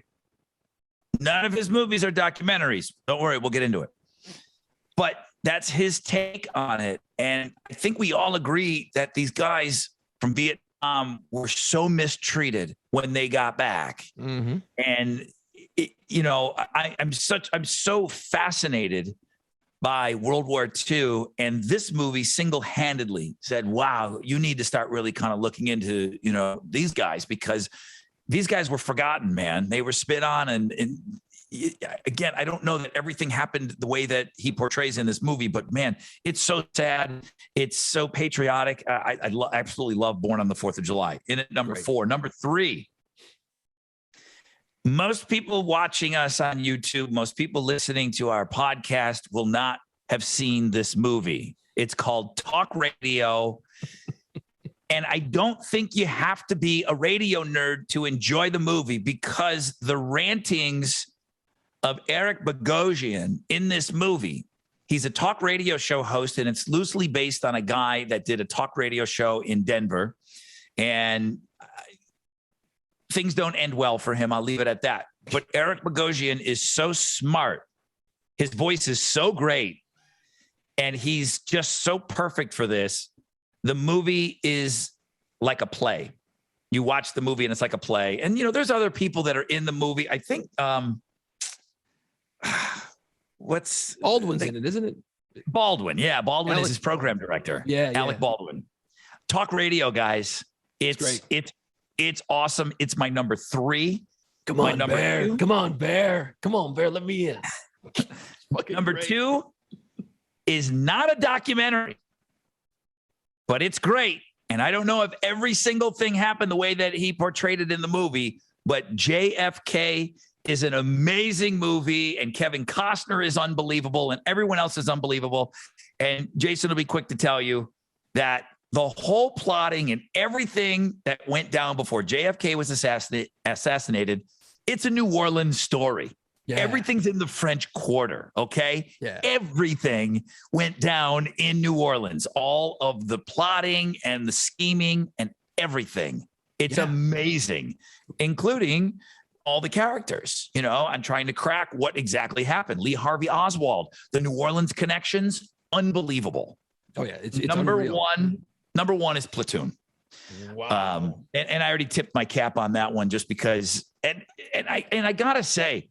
None of his movies are documentaries. Don't worry. We'll get into it. But that's his take on it. And I think we all agree that these guys from Vietnam were so mistreated when they got back. Mm-hmm. And, I'm so fascinated by World War II. And this movie single-handedly said, wow, you need to start really kind of looking into, these guys, because these guys were forgotten, man. They were spit on. And again, I don't know that everything happened the way that he portrays in this movie, but man, it's so sad. It's so patriotic. I absolutely love Born on the 4th of July. In at number 4. Number 3. Most people watching us on YouTube, most people listening to our podcast will not have seen this movie. It's called Talk Radio. And I don't think you have to be a radio nerd to enjoy the movie, because the rantings of Eric Bogosian in this movie, he's a talk radio show host, and it's loosely based on a guy that did a talk radio show in Denver. And things don't end well for him. I'll leave it at that. But Eric Bogosian is so smart. His voice is so great. And he's just so perfect for this. The movie is like a play. You watch the movie and it's like a play. And, there's other people that are in the movie. I think, Baldwin's in it, isn't it? Baldwin. Yeah. Baldwin is his program director. Yeah. Alec Baldwin. Talk radio, guys. It's great. It's awesome. It's my number 3. Come on, Bear. 2. Come on, Bear. Come on, Bear. Let me in. Number 2 is not a documentary, but it's great. And I don't know if every single thing happened the way that he portrayed it in the movie, but JFK is an amazing movie, and Kevin Costner is unbelievable, and everyone else is unbelievable. And Jason will be quick to tell you that the whole plotting and everything that went down before JFK was assassinated, it's a New Orleans story. Yeah. Everything's in the French Quarter. Okay. Yeah. Everything went down in New Orleans. All of the plotting and the scheming and everything. It's amazing, including all the characters. You know, I'm trying to crack what exactly happened. Lee Harvey Oswald, the New Orleans connections, unbelievable. Oh yeah, it's number unreal. one. Number one is Platoon. Wow. And I already tipped my cap on that one just because. And I gotta say,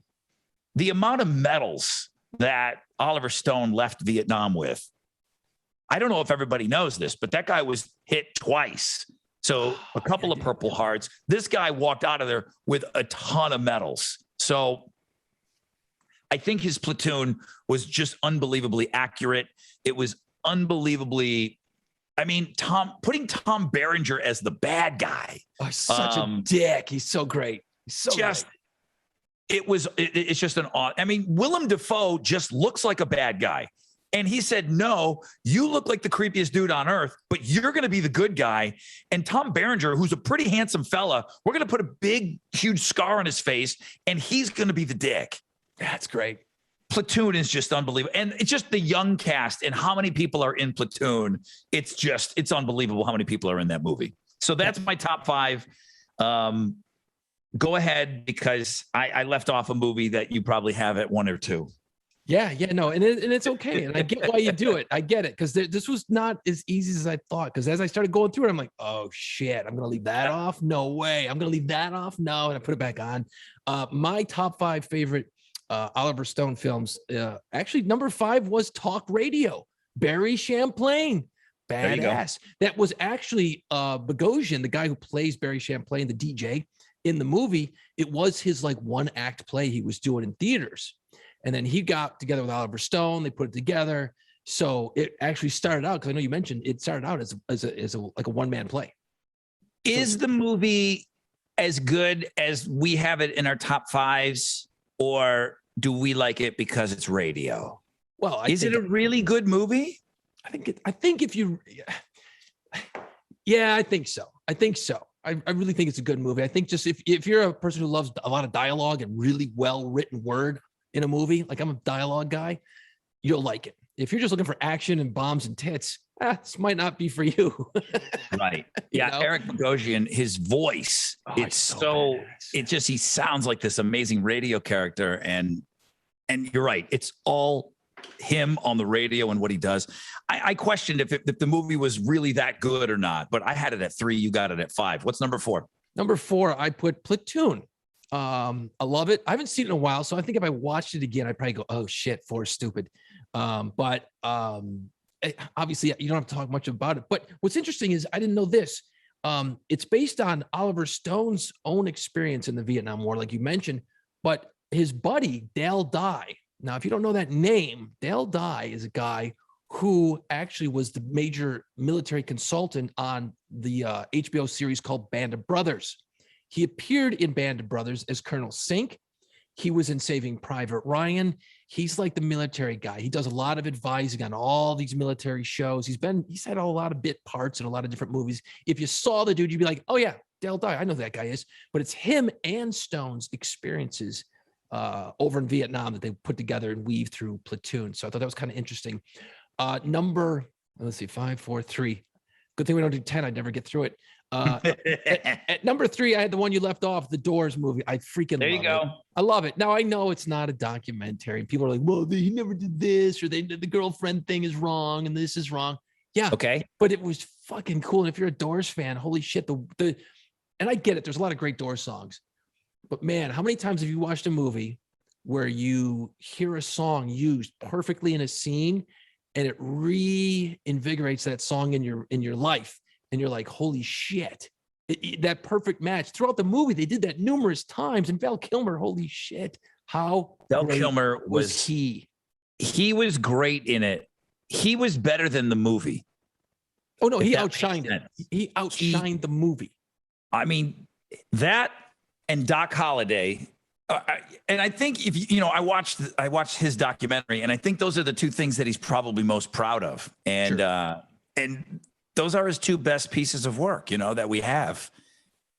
the amount of medals that Oliver Stone left Vietnam with, I don't know if everybody knows this, but that guy was hit twice. So a couple of Purple Hearts. This guy walked out of there with a ton of medals. So I think his Platoon was just unbelievably accurate. It was unbelievably, I mean, putting Tom Berenger as the bad guy. Oh, he's such a dick. He's so great. He's so just, great. It's just an odd. I mean, Willem Dafoe just looks like a bad guy. And he said, no, you look like the creepiest dude on earth, but you're going to be the good guy. And Tom Berenger, who's a pretty handsome fella, we're going to put a big, huge scar on his face, and he's going to be the dick. That's great. Platoon is just unbelievable. And it's just the young cast and how many people are in Platoon. It's unbelievable how many people are in that movie. So that's my top five. Go ahead, because I left off a movie that you probably have at one or two. Yeah, no, and it's okay, and I get why you do it. I get it, because this was not as easy as I thought. Because as I started going through it, I'm like, oh shit, I'm gonna leave that off. No way, I'm gonna leave that off. No, and I put it back on. My top five favorite Oliver Stone films. Actually, number 5 was Talk Radio. Barry Champlain, badass. That was actually Bogosian, the guy who plays Barry Champlain, the DJ in the movie. It was his like one act play he was doing in theaters. And then he got together with Oliver Stone. They put it together. So it actually started out, because I know you mentioned it started out as a like a one-man play. Is the movie as good as we have it in our top fives, or do we like it because it's radio? Well, is it a really good movie? I think if you, yeah, I think so. I really think it's a good movie. I think just if you're a person who loves a lot of dialogue and really well written word in a movie, like I'm a dialogue guy, you'll like it. If you're just looking for action and bombs and tits, this might not be for you. Right. Yeah. You know? Eric Bogosian, his voice, it's so it just, he sounds like this amazing radio character. And you're right. It's all him on the radio and what he does. I questioned if the movie was really that good or not, but I had it at 3. You got it at 5. What's number 4? Number 4, I put Platoon. I love it. I haven't seen it in a while, so I think if I watched it again, I'd probably go, oh shit, 4 is stupid. But obviously you don't have to talk much about it. But what's interesting is I didn't know this. It's based on Oliver Stone's own experience in the Vietnam War, like you mentioned, but his buddy, Dale Dye. Now, if you don't know that name, Dale Dye is a guy who actually was the major military consultant on the HBO series called Band of Brothers. He appeared in Band of Brothers as Colonel Sink. He was in Saving Private Ryan. He's like the military guy. He does a lot of advising on all these military shows. He's had a lot of bit parts in a lot of different movies. If you saw the dude, you'd be like, oh yeah, Dale Dye, I know who that guy is. But it's him and Stone's experiences over in Vietnam that they put together and weave through Platoon. So I thought that was kind of interesting. Let's see, 5, 4, 3. Good thing we don't do 10. I'd never get through it. At number 3, I had the one you left off, the Doors movie. I freaking there love you go. it. I love it. Now I know it's not a documentary. People are like, well, he never did this, or they did the girlfriend thing is wrong and this is wrong. Yeah. Okay. But it was fucking cool. And if you're a Doors fan, holy shit, and I get it. There's a lot of great Doors songs. But man, how many times have you watched a movie where you hear a song used perfectly in a scene and it reinvigorates that song in your life? And you're like, holy shit, that perfect match. Throughout the movie, they did that numerous times. And Val Kilmer, holy shit, how Val Kilmer was he? He was great in it. He was better than the movie. Oh no, he outshined it. He outshined the movie. I mean, that and Doc Holliday. And I think if you know, I watched his documentary, and I think those are the 2 things that he's probably most proud of. And and those are his 2 best pieces of work, you know, that we have.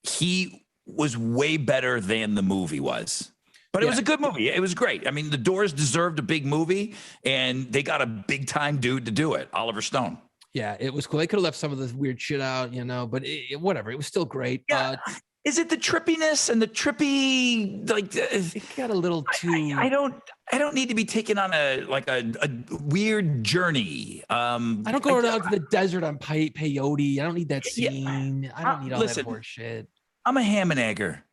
He was way better than the movie was. But it was a good movie. It was great. I mean, The Doors deserved a big movie, and they got a big time dude to do it, Oliver Stone. Yeah, it was cool. They could have left some of the weird shit out, but whatever. It was still great. Yeah. Is it the trippiness and the trippy It got a little too. I don't need to be taken on a weird journey. I don't go out to the desert on peyote. I don't need that scene. I don't need all that horse shit. I'm a ham and egger,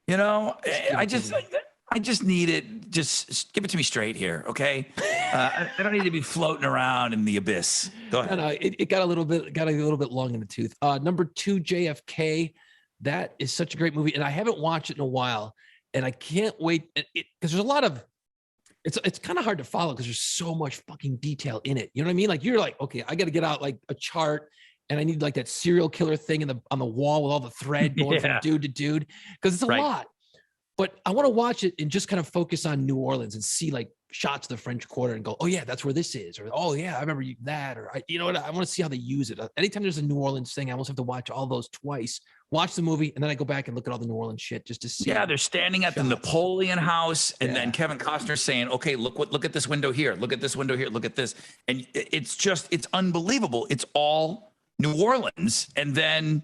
I just need it. Just give it to me straight here, okay? I don't need to be floating around in the abyss. Go ahead. No, it got a little bit long in the tooth. Number 2, JFK. That is such a great movie, and I haven't watched it in a while, and I can't wait because there's a lot of. It's kind of hard to follow because there's so much fucking detail in it. You know what I mean? Like you're like, okay, I got to get out like a chart, and I need like that serial killer thing on the wall with all the thread going from dude to dude because it's a lot. But I want to watch it and just kind of focus on New Orleans and see like shots of the French Quarter and go, oh yeah, that's where this is, or oh yeah, I remember that, or I want to see how they use it. Anytime there's a New Orleans thing, I almost have to watch all those twice. Watch the movie, and then I go back and look at all the New Orleans shit just to see. Yeah, they're standing at the Napoleon House, and then Kevin Costner saying, "Okay, look at this window here. Look at this window here. Look at this." And it's unbelievable. It's all New Orleans, and then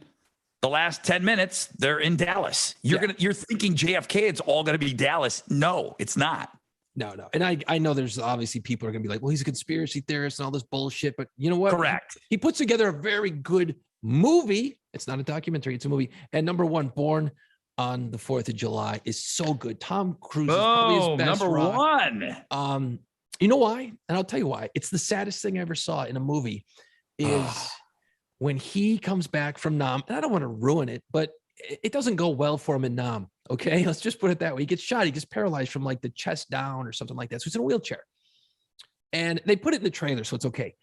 the last 10 minutes they're in Dallas. You're thinking JFK, it's all gonna be Dallas. No, it's not. No. And I know there's obviously people are gonna be like, well, he's a conspiracy theorist and all this bullshit, but you know what? Correct. He puts together a very good movie. It's not a documentary, it's a movie. And number 1, Born on the 4th of July is so good. Tom Cruise is probably his best number rock. 1. You know why? And I'll tell you why. It's the saddest thing I ever saw in a movie is when he comes back from Nam, and I don't want to ruin it, but it doesn't go well for him in Nam. Okay, let's just put it that way. He gets shot. He gets paralyzed from like the chest down or something like that. So he's in a wheelchair. And they put it in the trailer, so it's okay.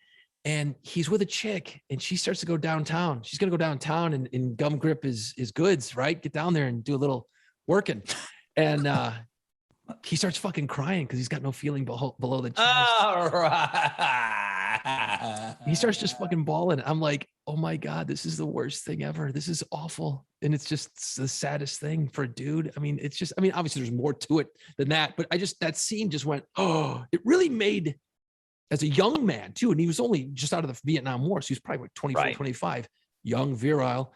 And he's with a chick, and she starts to go downtown. She's gonna go downtown and gum grip his goods, right? Get down there and do a little working. And he starts fucking crying because he's got no feeling below the chest. All right. He starts just fucking bawling. I'm like, oh my God, this is the worst thing ever. This is awful. And it's just the saddest thing for a dude. I mean, obviously there's more to it than that, but that scene just went, oh, it really made, as a young man too, and he was only just out of the Vietnam War, so he was probably like 24, 25, young, virile.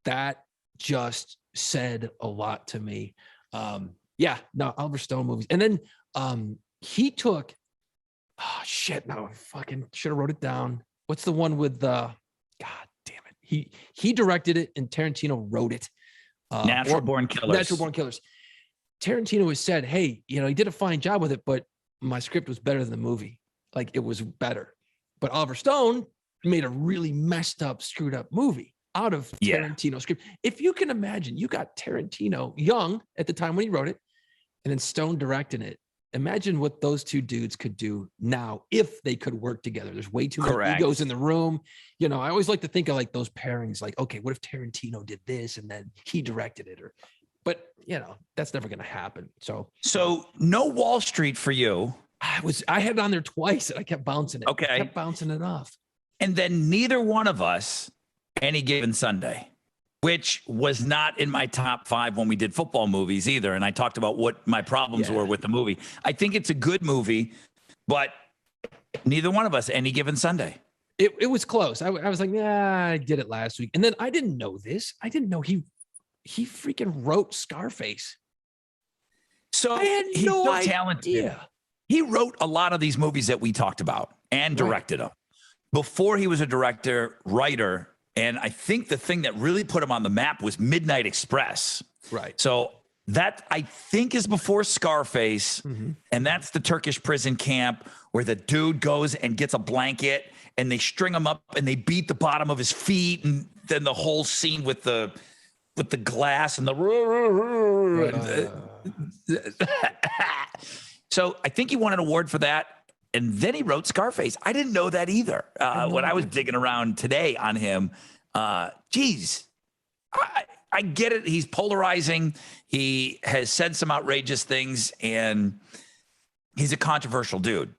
That just said a lot to me. Oliver Stone movies. And then he took, I fucking should have wrote it down. What's the one with God damn it. He directed it and Tarantino wrote it. Natural Born Killers. Tarantino has said, hey, he did a fine job with it, but my script was better than the movie. Like it was better. But Oliver Stone made a really messed up, screwed up movie out of Tarantino's script. If you can imagine, you got Tarantino young at the time when he wrote it, and then Stone directing it. Imagine what those two dudes could do now if they could work together. There's way too many egos in the room. I always like to think of like those pairings, like, okay, what if Tarantino did this and then he directed it? But that's never going to happen. So no Wall Street for you. I had it on there twice and I kept bouncing it. Okay. I kept bouncing it off. And then neither one of us, Any Given Sunday, which was not in my top 5 when we did football movies either. And I talked about what my problems were with the movie. I think it's a good movie, but neither one of us, Any Given Sunday. It was close. I was like, yeah, I did it last week. And then I didn't know this. I didn't know he freaking wrote Scarface. So I had he's no so talented. He wrote a lot of these movies that we talked about and directed them. Before he was a director, writer, and I think the thing that really put him on the map was Midnight Express. Right. So that I think is before Scarface. Mm-hmm. And that's the Turkish prison camp where the dude goes and gets a blanket and they string him up and they beat the bottom of his feet. And then the whole scene with the glass and the. So I think he won an award for that. And then he wrote Scarface. I didn't know that either. When I was digging around today on him, I get it. He's polarizing. He has said some outrageous things, and he's a controversial dude.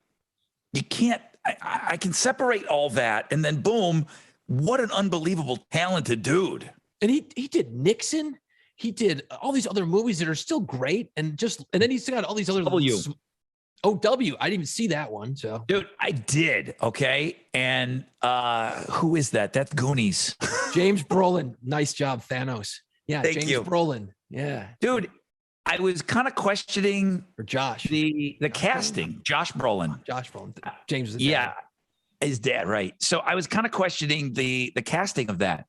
You can't. I can separate all that, and then boom, what an unbelievable talented dude. And he did Nixon. he did all these other movies that are still great, and then he's got all these other W. W. I didn't even see that one. So, Dude, I did. Okay. And who is that? That's Goonies. James Brolin, nice job, Thanos. Yeah, Thank James you. Brolin. Yeah, Dude, I was kind of questioning or Josh. the casting. Josh Brolin. Josh Brolin. James is Yeah, his dad, right. So I was kind of questioning the casting of that.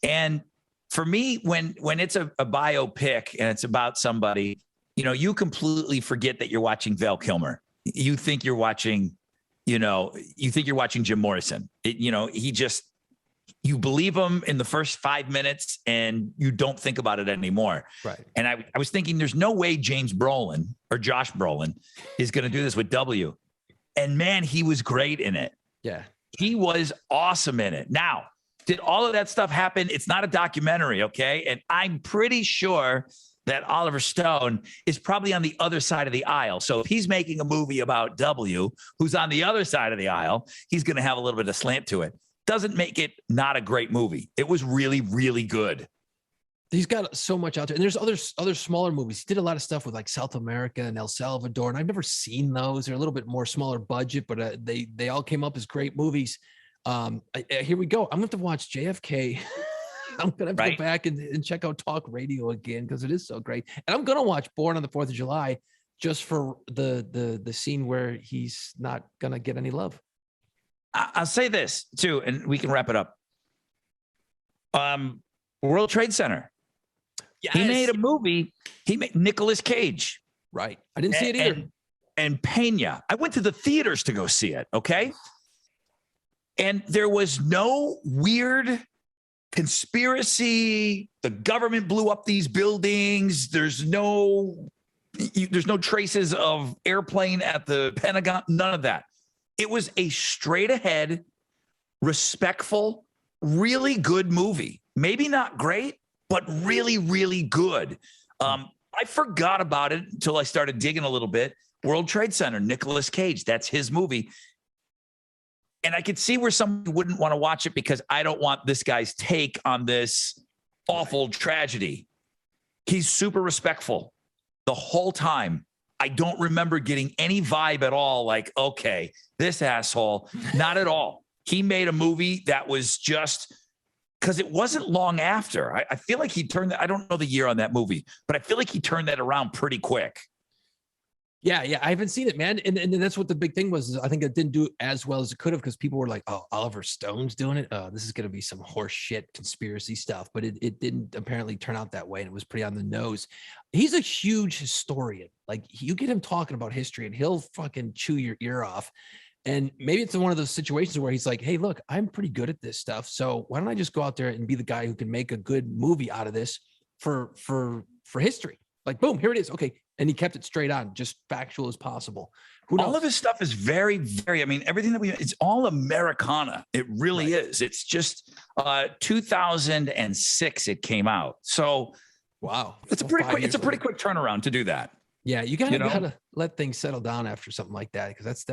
And for me, when it's a biopic and it's about somebody, you know, you completely forget that you're watching Val Kilmer. You think you're watching, Jim Morrison. You believe him in the first 5 minutes and you don't think about it anymore. Right. And I was thinking there's no way James Brolin or Josh Brolin is going to do this with W. And man, he was great in it. Yeah. He was awesome in it. Now, did all of that stuff happen? It's not a documentary, okay? And I'm pretty sure that Oliver Stone is probably on the other side of the aisle. So if he's making a movie about W, who's on the other side of the aisle, he's going to have a little bit of slant to it. Doesn't make it not a great movie. It was really, really good. He's got so much out there. And there's other smaller movies. He did a lot of stuff with like South America and El Salvador. And I've never seen those. They're a little bit more smaller budget, but they all came up as great movies. Here we go. I'm going to have to watch JFK. I'm going to have to go back and check out Talk Radio again because it is so great. And I'm going to watch Born on the 4th of July just for the scene where he's not going to get any love. I'll say this too, and we can wrap it up. World Trade Center. Yes. He made a movie. He made Nicolas Cage. Right. I didn't see it either. And Pena. I went to the theaters to go see it. Okay. And there was no weird conspiracy. The government blew up these buildings. There's no traces of airplane at the Pentagon. None of that. It was a straight ahead, respectful, really good movie. Maybe not great, but really, really good. I forgot about it until I started digging a little bit. World Trade Center, Nicolas Cage, that's his movie. And I could see where somebody wouldn't want to watch it because I don't want this guy's take on this awful tragedy. He's super respectful the whole time. I don't remember getting any vibe at all. Like, okay, this asshole, not at all. He made a movie that was just because it wasn't long after. I feel like he turned I don't know the year on that movie, but I feel like he turned that around pretty quick. Yeah. I haven't seen it, man. And that's what the big thing was. Is I think it didn't do as well as it could have because people were like, oh, Oliver Stone's doing it. This is going to be some horse shit conspiracy stuff. But it didn't apparently turn out that way. And it was pretty on the nose. He's a huge historian. Like you get him talking about history and he'll fucking chew your ear off. And maybe it's one of those situations where he's like, hey, look, I'm pretty good at this stuff. So why don't I just go out there and be the guy who can make a good movie out of this for history? Like, boom, here it is. Okay. And he kept it straight on, just factual as possible. Who knows? All of his stuff is very, very, I mean, everything that it's all Americana. It really is. It's just 2006 it came out. So wow. It's a pretty quick turnaround to do that. Yeah, you gotta let things settle down after something like that because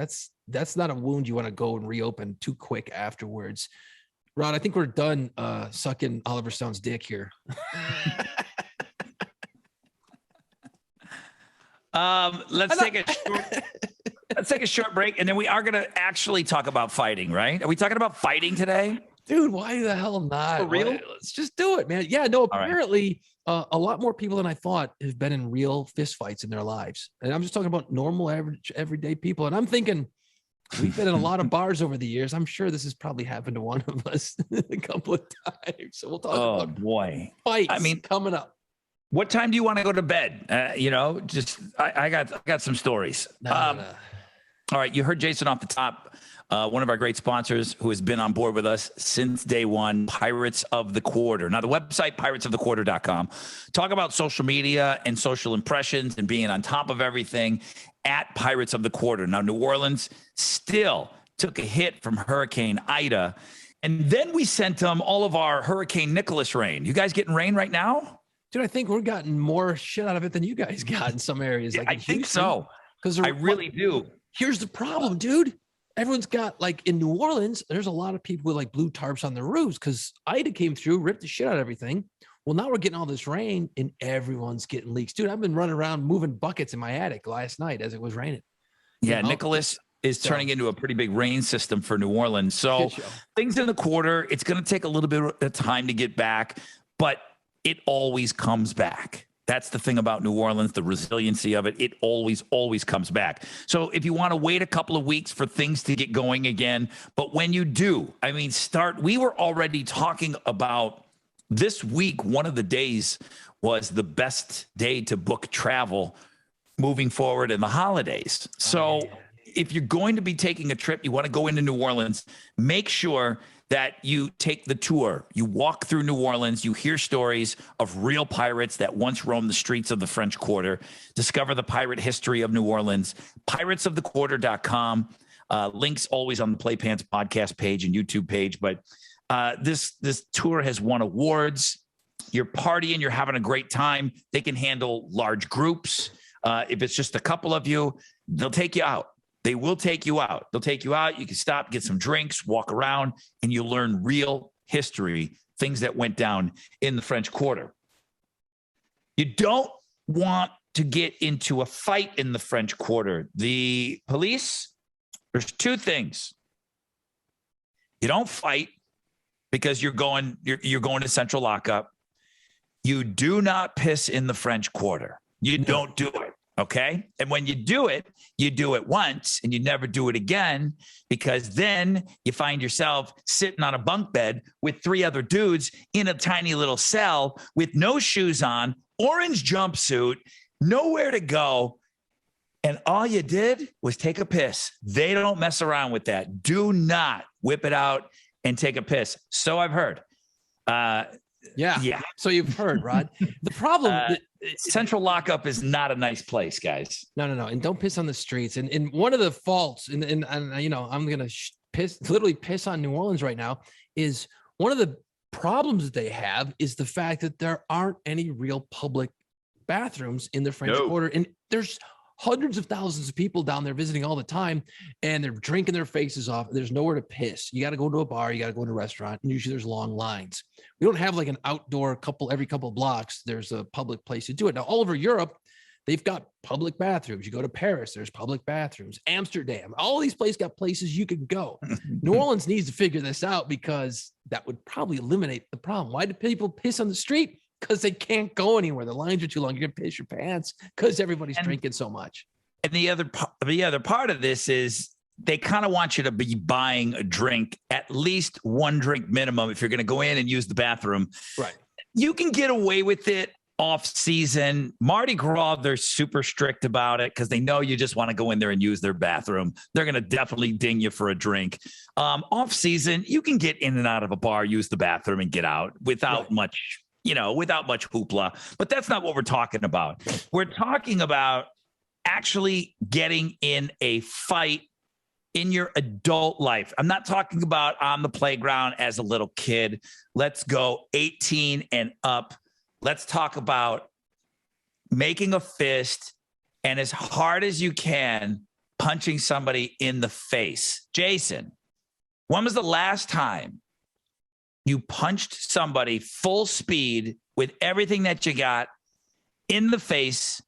that's not a wound you want to go and reopen too quick afterwards. Rod, I think we're done sucking Oliver Stone's dick here. Let's take a short break, and then we are going to actually talk about fighting, right? Are we talking about fighting today? Dude, why the hell not? For real? Let's just do it, man. Yeah, no, apparently a lot more people than I thought have been in real fistfights in their lives. And I'm just talking about normal, average, everyday people. And I'm thinking we've been in a lot of bars over the years. I'm sure this has probably happened to one of us a couple of times. So we'll talk about fights coming up. What time do you want to go to bed? I got some stories. All right. You heard Jason off the top, one of our great sponsors who has been on board with us since day one, Pirates of the Quarter. Now, the website, piratesofthequarter.com. Talk about social media and social impressions and being on top of everything at Pirates of the Quarter. Now, New Orleans still took a hit from Hurricane Ida. And then we sent them all of our Hurricane Nicholas rain. You guys getting rain right now? Dude, I think we're gotten more shit out of it than you guys got in some areas. Like I think so. Because I really do. Here's the problem, dude. Everyone's got like in New Orleans, there's a lot of people with like blue tarps on their roofs because Ida came through, ripped the shit out of everything. Well, now we're getting all this rain and everyone's getting leaks. Dude, I've been running around moving buckets in my attic last night as it was raining. Yeah, Nicholas is turning into a pretty big rain system for New Orleans. So things in the quarter, it's going to take a little bit of time to get back, but it always comes back. That's the thing about New Orleans, the resiliency of it. It always comes back. So if you want to wait a couple of weeks for things to get going again, but when you do, I mean, we were already talking about this week. One of the days was the best day to book travel moving forward in the holidays. So if you're going to be taking a trip, you want to go into New Orleans, make sure that you take the tour. You walk through New Orleans, you hear stories of real pirates that once roamed the streets of the French Quarter, discover the pirate history of New Orleans, piratesofthequarter.com. Links always on the Play Pants podcast page and YouTube page. But this tour has won awards. You're partying, you're having a great time. They can handle large groups. If it's just a couple of you, they'll take you out. They will take you out. They'll take you out. You can stop, get some drinks, walk around, and you learn real history, things that went down in the French Quarter. You don't want to get into a fight in the French Quarter. The police, there's two things. You don't fight because you're going to central lockup. You do not piss in the French Quarter. You don't do it. Okay. And when you do it once and you never do it again, because then you find yourself sitting on a bunk bed with three other dudes in a tiny little cell with no shoes on, orange jumpsuit, nowhere to go. And all you did was take a piss. They don't mess around with that. Do not whip it out and take a piss. So I've heard. Yeah. So you've heard, Rod. The problem, central lockup is not a nice place, guys. No. And don't piss on the streets. And one of the faults, and you know, I'm going to literally piss on New Orleans right now, is one of the problems that they have is the fact that there aren't any real public bathrooms in the French Quarter. And there's hundreds of thousands of people down there visiting all the time, and they're drinking their faces off. There's nowhere to piss. You got to go to a bar, you got to go to a restaurant, and usually there's long lines. We don't have like an outdoor every couple of blocks. There's a public place to do it. Now, all over Europe, they've got public bathrooms. You go to Paris, there's public bathrooms. Amsterdam, all these places got places you could go. New Orleans needs to figure this out, because that would probably eliminate the problem. Why do people piss on the street? Because they can't go anywhere. The lines are too long. You're gonna piss your pants because everybody's drinking so much. And the other part of this is they kind of want you to be buying a drink, at least one drink minimum, if you're going to go in and use the bathroom. Right. You can get away with it off season. Mardi Gras, they're super strict about it because they know you just want to go in there and use their bathroom. They're going to definitely ding you for a drink. Off season, you can get in and out of a bar, use the bathroom, and get out without much hoopla. But that's not what we're talking about. We're talking about actually getting in a fight in your adult life. I'm not talking about on the playground as a little kid. Let's go 18 and up. Let's talk about making a fist and, as hard as you can, punching somebody in the face. Jason, when was the last time you punched somebody full speed with everything that you got in the face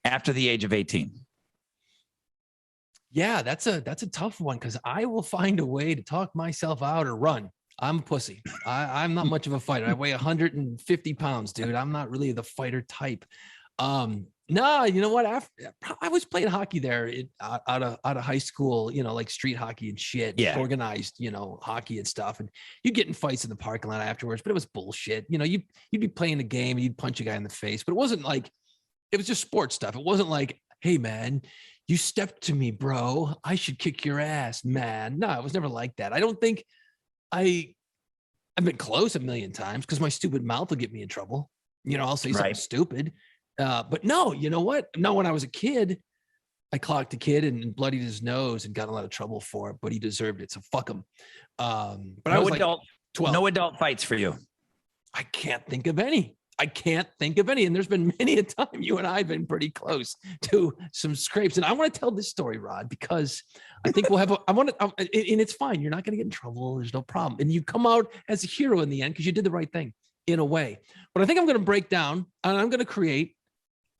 after the age of 18? Yeah, that's a tough one, because I will find a way to talk myself out or run. I'm a pussy. I'm not much of a fighter. I weigh 150 pounds, dude. I'm not really the fighter type. No, you know what? I was playing hockey there out of high school, you know, like street hockey and shit, organized, you know, hockey and stuff. And you get in fights in the parking lot afterwards, but it was bullshit. You know, you'd be playing a game and you'd punch a guy in the face, but it wasn't like, it was just sports stuff. It wasn't like, hey man, you stepped to me, bro, I should kick your ass, man. No, it was never like that. I don't think I've been close a million times because my stupid mouth will get me in trouble. You know, I'll say something stupid. But no, you know what? No, when I was a kid, I clocked a kid and bloodied his nose and got in a lot of trouble for it, but he deserved it. So fuck him. But I was like 12. No adult fights for you. I can't think of any. And there's been many a time you and I have been pretty close to some scrapes. And I want to tell this story, Rod, because I think we'll have and it's fine. You're not going to get in trouble. There's no problem. And you come out as a hero in the end because you did the right thing. in a way. But I think I'm going to break down and I'm going to create,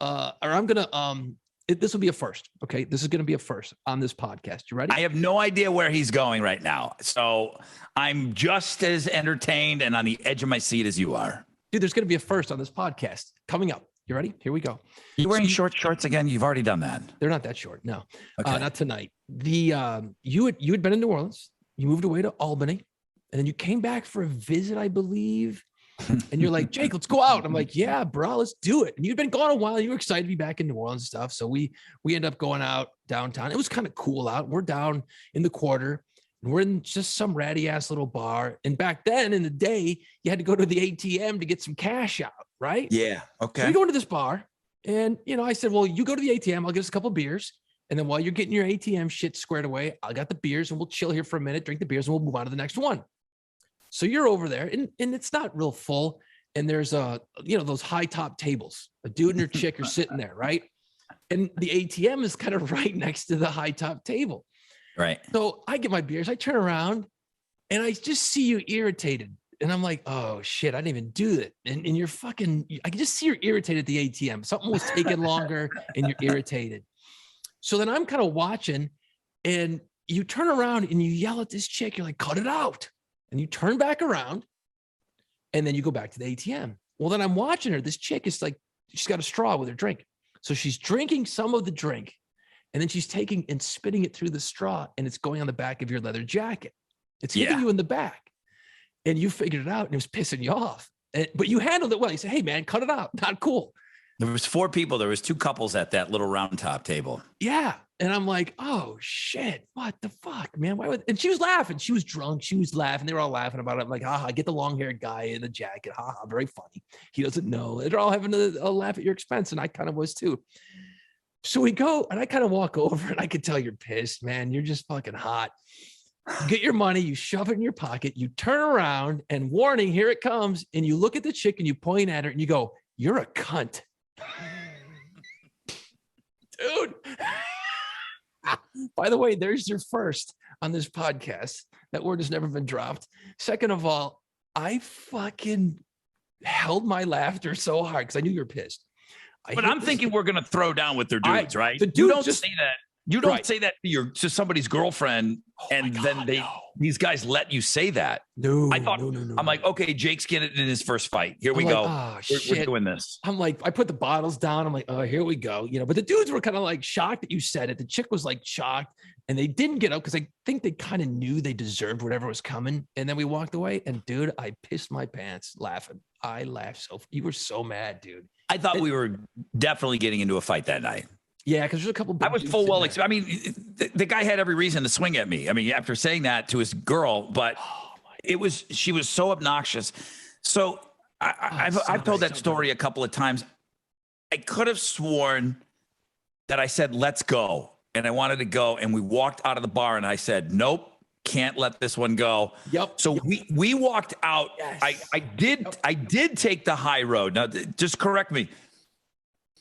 this will be a first. Okay. This is going to be a first on this podcast. You ready? I have no idea where he's going right now. So I'm just as entertained and on the edge of my seat as you are. Dude, there's going to be a first on this podcast coming up. You ready? Here we go. You wearing short shorts again? You've already done that. They're not that short. No, Okay. not tonight. You had been in New Orleans. You moved away to Albany, and then you came back for a visit, I believe. And you're like, Jake, let's go out. I'm like, yeah, bro, let's do it. And you'd been gone a while. You were excited to be back in New Orleans and stuff. So we end up going out downtown. It was kind of cool out. We're down in the quarter. And we're in just some ratty ass little bar. And back then in the day, you had to go to the ATM to get some cash out, right? Yeah. Okay. So we go into this bar, and I said, well, you go to the ATM, I'll get us a couple of beers. And then while you're getting your ATM shit squared away, I got the beers and we'll chill here for a minute, drink the beers, and we'll move on to the next one. So you're over there, and it's not real full. And there's those high top tables. A dude and her chick are sitting there, right? And the ATM is kind of right next to the high top table. Right. So I get my beers, I turn around, and I just see you irritated. And I'm like, oh shit, I didn't even do that. And you're I can just see you're irritated at the ATM. Something was taking longer and you're irritated. So then I'm kind of watching, and you turn around and you yell at this chick. You're like, cut it out. And you turn back around, and then you go back to the ATM. Well, then I'm watching her. This chick is like, she's got a straw with her drink. So she's drinking some of the drink, and then she's taking and spitting it through the straw, and it's going on the back of your leather jacket. It's hitting you in the back. And you figured it out, and it was pissing you off. But you handled it well. You said, hey, man, cut it out. Not cool. There was 4 people. There was 2 couples at that little round top table. Yeah. And I'm like, oh, shit. What the fuck, man? And she was laughing. She was drunk. She was laughing. They were all laughing about it. I'm like, haha, get the long-haired guy in the jacket. Haha, very funny. He doesn't know. They're all having a laugh at your expense, and I kind of was too. So we go, and I kind of walk over, and I could tell you're pissed, man. You're just fucking hot. You get your money, you shove it in your pocket, you turn around, and warning, here it comes. And you look at the chick and you point at her and you go, you're a cunt. Dude. By the way, there's your first on this podcast. That word has never been dropped. Second of all, I fucking held my laughter so hard because I knew you were pissed. But I'm thinking we're going to throw down with their dudes, right? The dude you don't just say that. You don't say that to somebody's girlfriend, and then these guys let you say that. No, I thought, no. I'm like, okay, Jake's getting it in his first fight. Here we go. Oh, we're doing this. I'm like, I put the bottles down. I'm like, oh, here we go. But the dudes were kind of like shocked that you said it. The chick was like shocked, and they didn't get up because I think they kind of knew they deserved whatever was coming. And then we walked away, and dude, I pissed my pants laughing. I laughed you were so mad, dude. I thought we were definitely getting into a fight that night. Yeah, because there's a couple. I was full well. I mean, the guy had every reason to swing at me. I mean, after saying that to his girl, but she was so obnoxious. So I've told that story a couple of times. I could have sworn that I said, let's go. And I wanted to go. And we walked out of the bar, and I said, nope, can't let this one go. Yep. So we walked out. Yes. I did take the high road. Now, just correct me.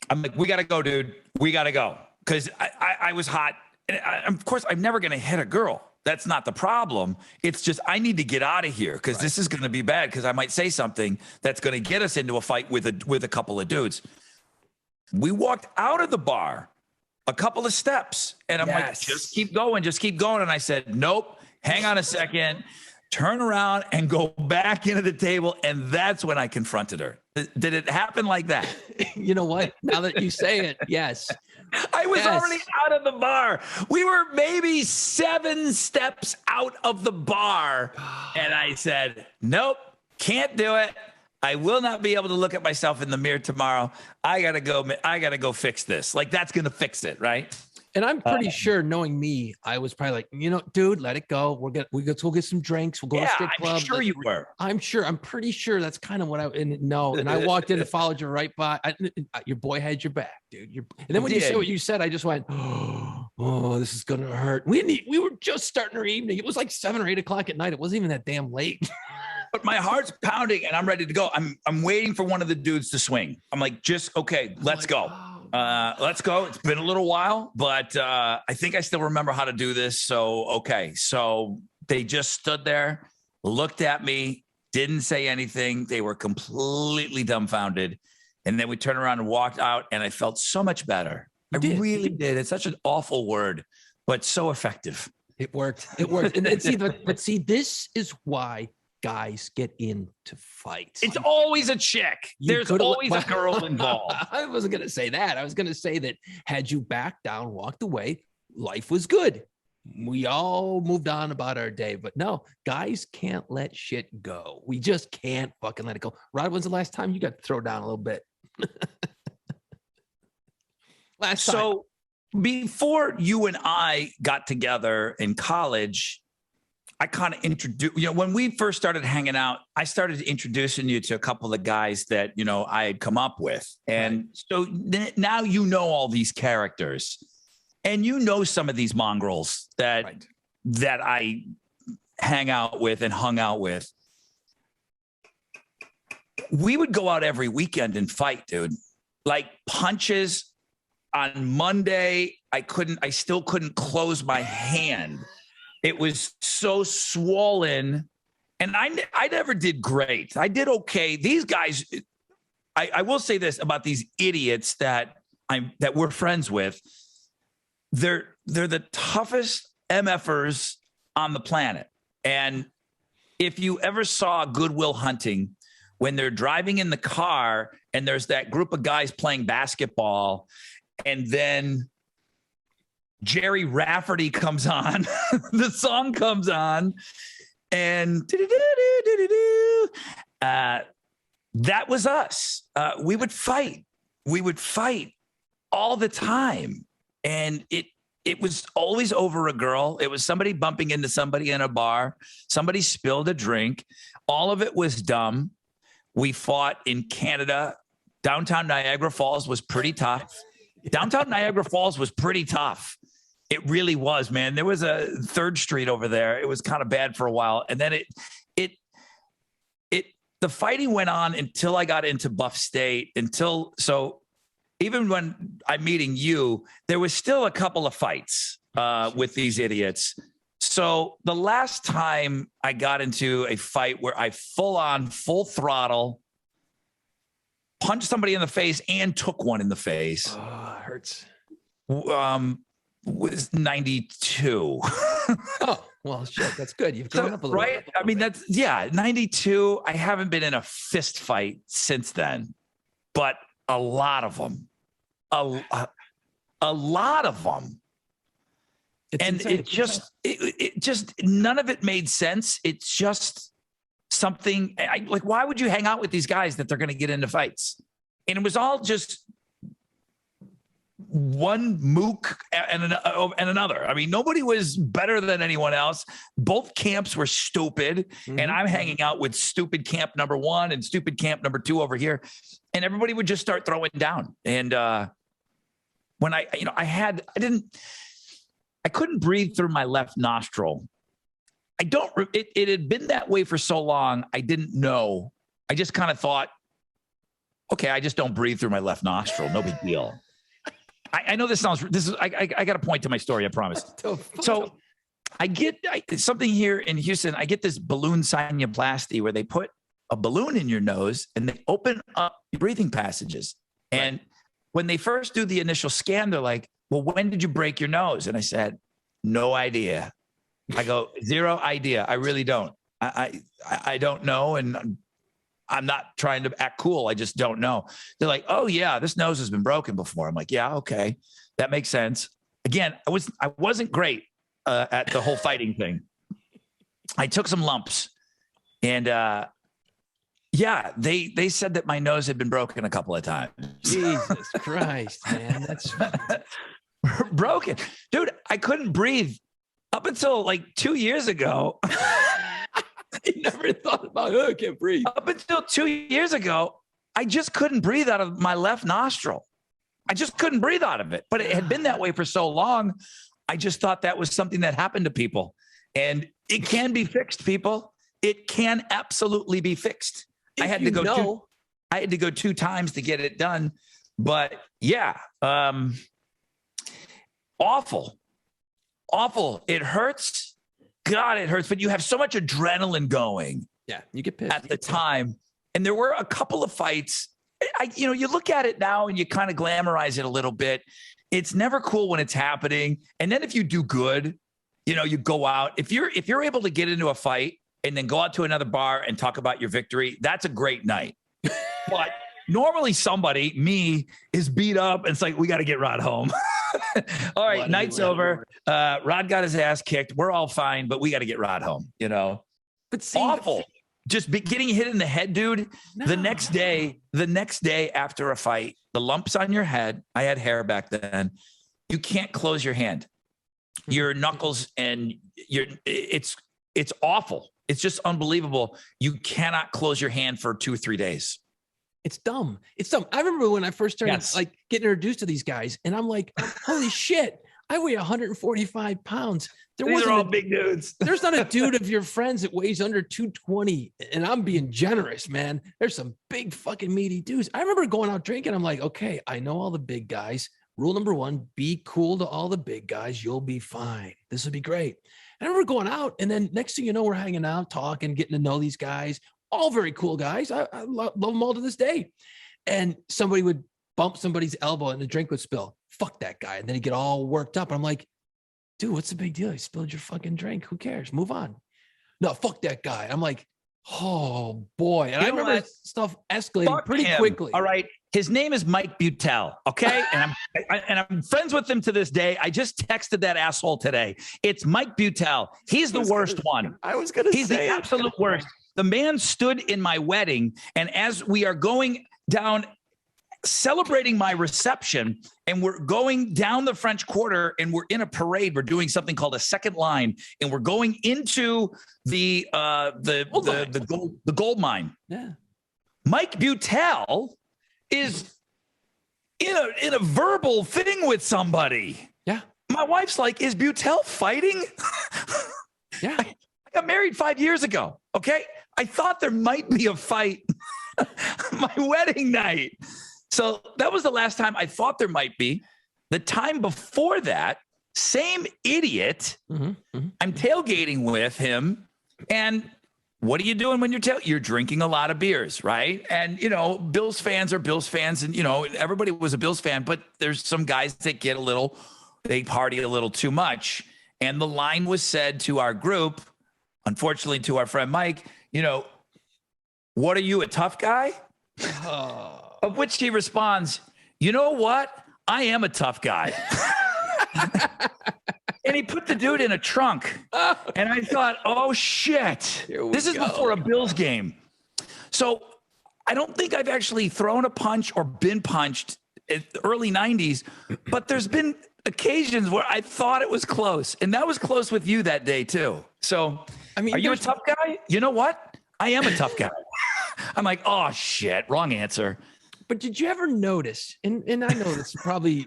I'm like, we got to go, dude. We got to go. Because I was hot. And of course, I'm never going to hit a girl. That's not the problem. It's just I need to get out of here because this is going to be bad because I might say something that's going to get us into a fight with a couple of dudes. We walked out of the bar a couple of steps, and I'm like, just keep going. And I said, nope, hang on a second. Turn around and go back into the table. And that's when I confronted her. Did it happen like that? You know what? Now that you say it, yes. I was already out of the bar. We were maybe 7 steps out of the bar. And I said, nope, can't do it. I will not be able to look at myself in the mirror tomorrow. I got to go fix this. Like, that's going to fix it, right? And I'm pretty sure, knowing me, I was probably like, dude, let it go. We'll get some drinks. We'll go to strip club. I'm sure you were. I'm pretty sure that's kind of what and I walked in and followed you right by. Your boy had your back, dude. And then when you said what you said, I just went, oh, this is gonna hurt. We were just starting our evening. It was like 7 or 8 o'clock at night. It wasn't even that damn late. But my heart's pounding and I'm ready to go. I'm waiting for one of the dudes to swing. I'm like, let's go. Let's go. It's been a little while, but I think I still remember how to do this. So, okay. So they just stood there, looked at me, didn't say anything. They were completely dumbfounded. And then we turned around and walked out, and I felt so much better. I really did. It's such an awful word, but so effective. It worked. It worked. And see, but see, this is why guys get into fights. It's always a chick. There's always a girl involved. I wasn't going to say that. I was going to say that had you backed down, walked away, life was good. We all moved on about our day. But no, guys can't let shit go. We just can't fucking let it go. Rod, when's the last time you got to throw down a little bit? Last time. So before you and I got together in college, I kind of introduced, when we first started hanging out, I started introducing you to a couple of guys that, I had come up with. And so now you know all these characters, and some of these mongrels that I hang out with and hung out with. We would go out every weekend and fight, dude. Like punches on Monday. I still couldn't close my hand. It was so swollen, and I never did great. I did okay. These guys, I will say this about these idiots that we're friends with. They're the toughest MFers on the planet. And if you ever saw Good Will Hunting, when they're driving in the car and there's that group of guys playing basketball, and then Jerry Rafferty comes on, the song comes on, and that was us. We would fight. We would fight all the time. And it was always over a girl. It was somebody bumping into somebody in a bar. Somebody spilled a drink. All of it was dumb. We fought in Canada. Downtown Niagara Falls was pretty tough. Downtown Niagara Falls was pretty tough. It really was, man. There was a 3rd Street over there. It was kind of bad for a while. And then the fighting went on until I got into Buff State, so even when I'm meeting you, there was still a couple of fights with these idiots. So the last time I got into a fight where I full throttle punched somebody in the face and took one in the face. Oh, it hurts. Was 92. Oh, well, shit. That's good. You've grown up a little right? bit. I mean, 92. I haven't been in a fist fight since then, but a lot of them, a lot of them. And it just, none of it made sense. It's just something like, why would you hang out with these guys that they're going to get into fights? And it was all just one mook and another. I mean, nobody was better than anyone else. Both camps were stupid. Mm-hmm. And I'm hanging out with stupid camp number 1 and stupid camp number 2 over here. And everybody would just start throwing down. And when I couldn't breathe through my left nostril. It had been that way for so long. I didn't know. I just kind of thought, okay, I just don't breathe through my left nostril. No big deal. I know I got a point to my story. I promise. So I get something here in Houston. I get this balloon sinuplasty where they put a balloon in your nose and they open up your breathing passages. And when they first do the initial scan, they're like, well, when did you break your nose? And I said, no idea. I go, 0 idea. I really don't. I don't know. And I'm not trying to act cool. I just don't know. They're like, oh yeah, this nose has been broken before. I'm like, yeah, okay. That makes sense. Again, I wasn't great at the whole fighting thing. I took some lumps and yeah, they said that my nose had been broken a couple of times. Jesus Christ, man. That's broken. Dude, I couldn't breathe up until like 2 years ago. I never thought about I can't breathe. Up until 2 years ago, I just couldn't breathe out of my left nostril. I just couldn't breathe out of it. But it had been that way for so long. I just thought that was something that happened to people. And it can be fixed, people. It can absolutely be fixed. I had to go 2 times to get it done. But yeah, awful. It hurts. God, it hurts. But you have so much adrenaline going. Yeah, you get pissed at the time. And there were a couple of fights. You look at it now and you kind of glamorize it a little bit. It's never cool when it's happening. And then if you do good, you go out. If you're able to get into a fight and then go out to another bar and talk about your victory, that's a great night. But normally somebody, me, is beat up. And it's like, we got to get Rod home. All right, night's over. Rod got his ass kicked. We're all fine, but we got to get Rod home, But see, awful. Just getting hit in the head, dude. No. The next day after a fight, the lumps on your head. I had hair back then. You can't close your hand. Your knuckles and it's awful. It's just unbelievable. You cannot close your hand for 2 or 3 days. It's dumb. It's dumb. I remember when I first started getting introduced to these guys, and I'm like, holy shit, I weigh 145 pounds. These are all big dudes. There's not a dude of your friends that weighs under 220. And I'm being generous, man. There's some big fucking meaty dudes. I remember going out drinking. I'm like, okay, I know all the big guys. Rule number 1, be cool to all the big guys. You'll be fine. This will be great. And I remember going out, and then next thing you know, we're hanging out, talking, getting to know these guys. All very cool guys. I love them all to this day. And somebody would bump somebody's elbow and the drink would spill. Fuck that guy. And then he'd get all worked up. I'm like, dude, what's the big deal? You spilled your fucking drink. Who cares? Move on. No, fuck that guy. I'm like, oh boy. And I remember stuff escalating pretty quickly. All right. His name is Mike Butel. Okay. And I'm friends with him to this day. I just texted that asshole today. It's Mike Butel. He's the worst one. I was going to say he's the absolute worst. The man stood in my wedding. And as we are going down, celebrating my reception, and we're going down the French Quarter, and we're in a parade. We're doing something called a second line, and we're going into the gold mine. Yeah. Mike Butel is in a verbal thing with somebody. Yeah. My wife's like, is Butel fighting? Yeah. I got married 5 years ago. Okay. I thought there might be a fight my wedding night. So that was the last time I thought there might be. The time before that, same idiot. I'm tailgating with him. And what are you doing when you're drinking a lot of beers, right? And, Bills fans are Bills fans. And, everybody was a Bills fan. But there's some guys that they party a little too much. And the line was said to our group, unfortunately to our friend Mike, what are you, a tough guy? Of which he responds, you know what? I am a tough guy. And he put the dude in a trunk. And I thought, oh, shit. This is before a Bills game. So I don't think I've actually thrown a punch or been punched in the early 90s. But there's been occasions where I thought it was close. And that was close with you that day, too. So are you a tough guy? You know what? I am a tough guy. I'm like, oh, shit. Wrong answer. But did you ever notice, and I know this probably,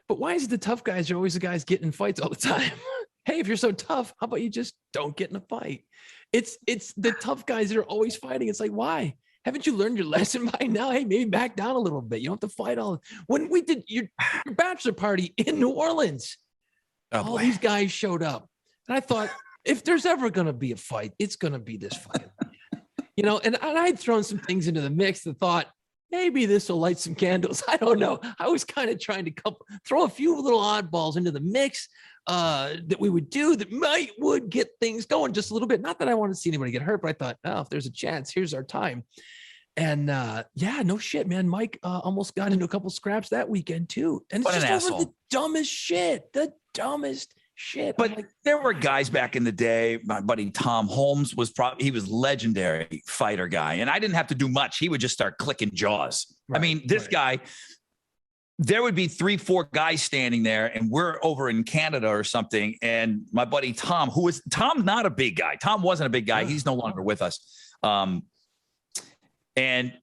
but why is it the tough guys are always the guys getting in fights all the time? Hey, if you're so tough, how about you just don't get in a fight? It's the tough guys that are always fighting. It's like, why? Haven't you learned your lesson by now? Hey, maybe back down a little bit. You don't have to fight all. When we did your bachelor party in New Orleans, all these guys showed up. And I thought, if there's ever going to be a fight, it's going to be this fucking, and I'd thrown some things into the mix that thought, maybe this will light some candles. I don't know. I was kind of trying to throw a few little oddballs into the mix that we would do that would get things going just a little bit. Not that I want to see anybody get hurt, but I thought, if there's a chance, here's our time. And no shit, man. Mike almost got into a couple scraps that weekend too. And it's just over the dumbest shit. But there were guys back in the day. My buddy Tom Holmes he was legendary fighter guy. And I didn't have to do much. He would just start clicking jaws. Right, I mean, this guy, there would be 3-4 guys standing there, and we're over in Canada or something. And my buddy Tom, Tom's not a big guy. Tom wasn't a big guy. He's no longer with us. And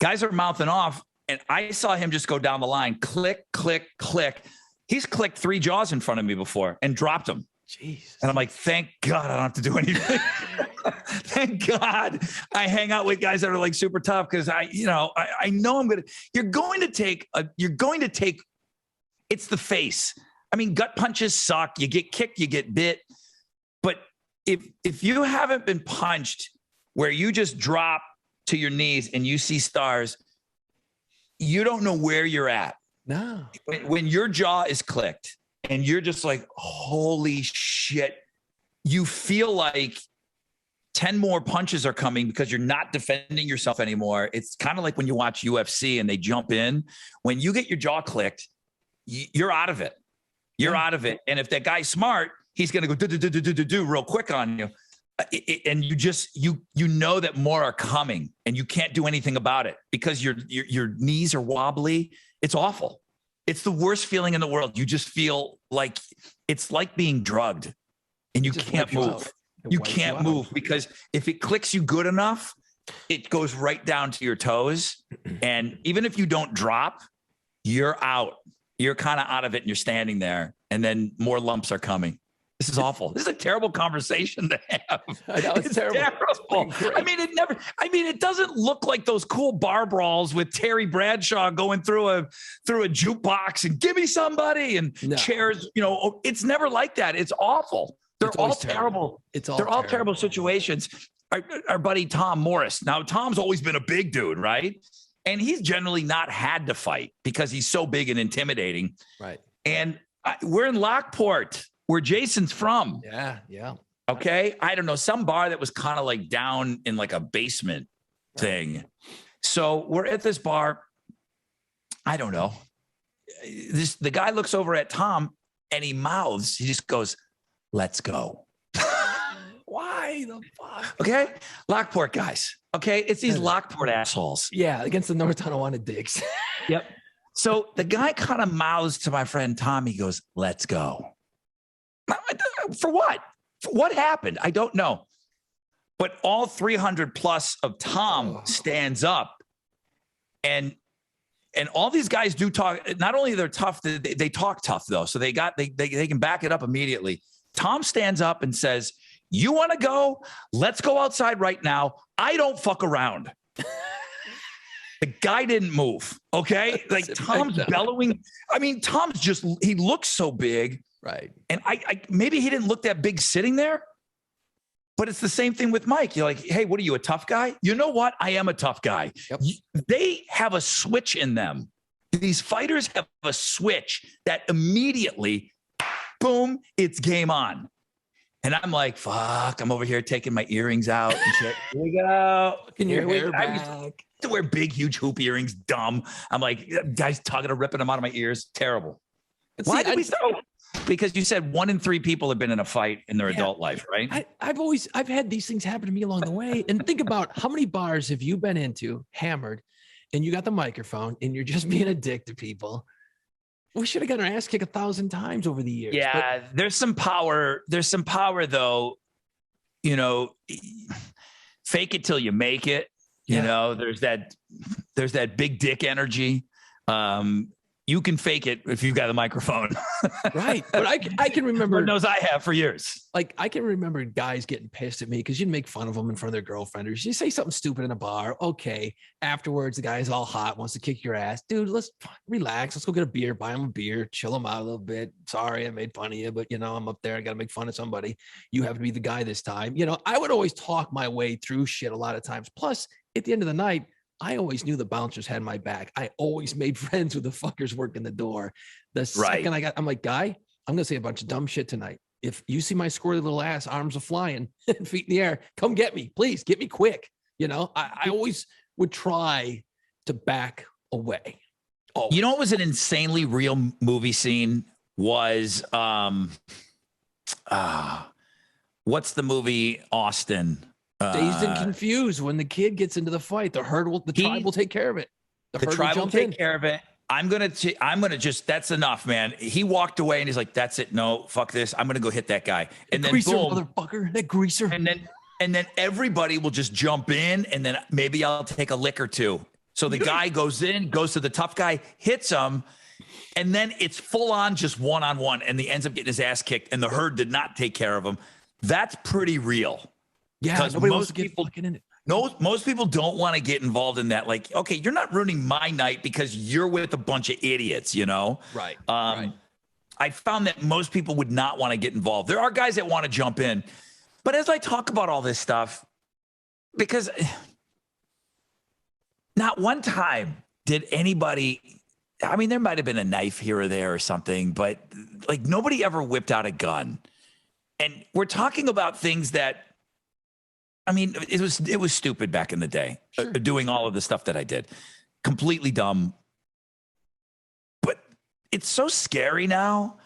guys are mouthing off. And I saw him just go down the line, click, click, click. He's clicked 3 jaws in front of me before and dropped them. Jeez. And I'm like, thank God I don't have to do anything. Thank God I hang out with guys that are like super tough. Cause I know you're going to take, it's the face. I mean, gut punches suck. You get kicked, you get bit, but if you haven't been punched where you just drop to your knees and you see stars, you don't know where you're at. No. When your jaw is clicked and you're just like, holy shit, you feel like 10 more punches are coming because you're not defending yourself anymore. It's kind of like when you watch UFC and they jump in. When you get your jaw clicked, you're out of it. You're out of it. And if that guy's smart, he's going to go do real quick on you. And you know that more are coming and you can't do anything about it because your knees are wobbly. It's awful. It's the worst feeling in the world. You just feel like it's like being drugged and you can't move. You can't move because if it clicks you good enough, it goes right down to your toes. And even if you don't drop, you're out. You're kind of out of it and you're standing there and then more lumps are coming. This is awful. This is a terrible conversation to have. I know, it's terrible. It doesn't look like those cool bar brawls with Terry Bradshaw going through a jukebox and give me somebody and chairs. It's never like that. It's awful. They're all terrible. They're all terrible situations. Our buddy Tom Morris. Now, Tom's always been a big dude, right? And he's generally not had to fight because he's so big and intimidating. Right. And we're in Lockport, where Jason's from. Yeah. Okay. I don't know, some bar that was kind of like down in like a basement thing. So we're at this bar. I don't know. The guy looks over at Tom and he mouths. He just goes, "Let's go." Why the fuck? Okay. Lockport guys. Okay. It's these Lockport assholes. Yeah. Against the North Tonawanda dicks. Yep. So the guy kind of mouths to my friend Tom. He goes, "Let's go." For what? What happened? I don't know. But all 300 plus of Tom stands up, and all these guys do talk. Not only they're tough, they talk tough though. So they can back it up immediately. Tom stands up and says, "You want to go? Let's go outside right now. I don't fuck around." The guy didn't move. Okay. Like Tom's bellowing. I mean, he looks so big. Right. And I maybe he didn't look that big sitting there, but it's the same thing with Mike. You're like, "Hey, what are you, a tough guy?" You know what? I am a tough guy. Yep. They have a switch in them. These fighters have a switch that immediately, boom, it's game on. And I'm like, fuck, I'm over here taking my earrings out and shit. Here we go. Your hair I back. used to wear big, huge hoop earrings. Dumb. I'm like, guys talking to ripping them out of my ears. Terrible. Why did we start? Because you said 1 in 3 people have been in a fight in their adult life, right? I've had these things happen to me along the way. And think about how many bars have you been into, hammered, and you got the microphone and you're just being a dick to people. We should have gotten our ass kicked 1,000 times over the years. Yeah, but there's some power. There's some power though. Fake it till you make it. There's that big dick energy. You can fake it if you've got a microphone. Right. But I can remember. Lord knows I have for years. Like, I can remember guys getting pissed at me because you'd make fun of them in front of their girlfriend, or you say something stupid in a bar. Okay. Afterwards, the guy's all hot, wants to kick your ass. Dude, let's relax. Let's go get a beer, buy him a beer, chill him out a little bit. Sorry, I made fun of you, but I'm up there. I got to make fun of somebody. You have to be the guy this time. I would always talk my way through shit a lot of times. Plus, at the end of the night, I always knew the bouncers had my back. I always made friends with the fuckers working the door. The second I'm like, "Guy, I'm going to say a bunch of dumb shit tonight. If you see my squirrely little ass, arms are flying, feet in the air, come get me. Please get me quick." I always would try to back away. Always. What was an insanely real movie scene was, what's the movie Austin? Dazed and Confused. When the kid gets into the fight, the tribe will take care of it. The tribe will take care of it. I'm gonna just. That's enough, man. He walked away and he's like, "That's it. No, fuck this. I'm gonna go hit that guy." And then greaser, boom, motherfucker, that greaser. And then everybody will just jump in, and then maybe I'll take a lick or two. So the guy goes to the tough guy, hits him, and then it's full on just one-on-one, and he ends up getting his ass kicked, and the herd did not take care of him. That's pretty real. Yeah, nobody wants to get fucking in it. No, most people don't want to get involved in that. Like, okay, you're not ruining my night because you're with a bunch of idiots, Right. Right. I found that most people would not want to get involved. There are guys that want to jump in, But as I talk about all this stuff, because not one time did anybody, I mean, there might have been a knife here or there or something, but like nobody ever whipped out a gun. And we're talking about things that, I mean, it was stupid back in the day, doing all of the stuff that I did. Completely dumb. But it's so scary now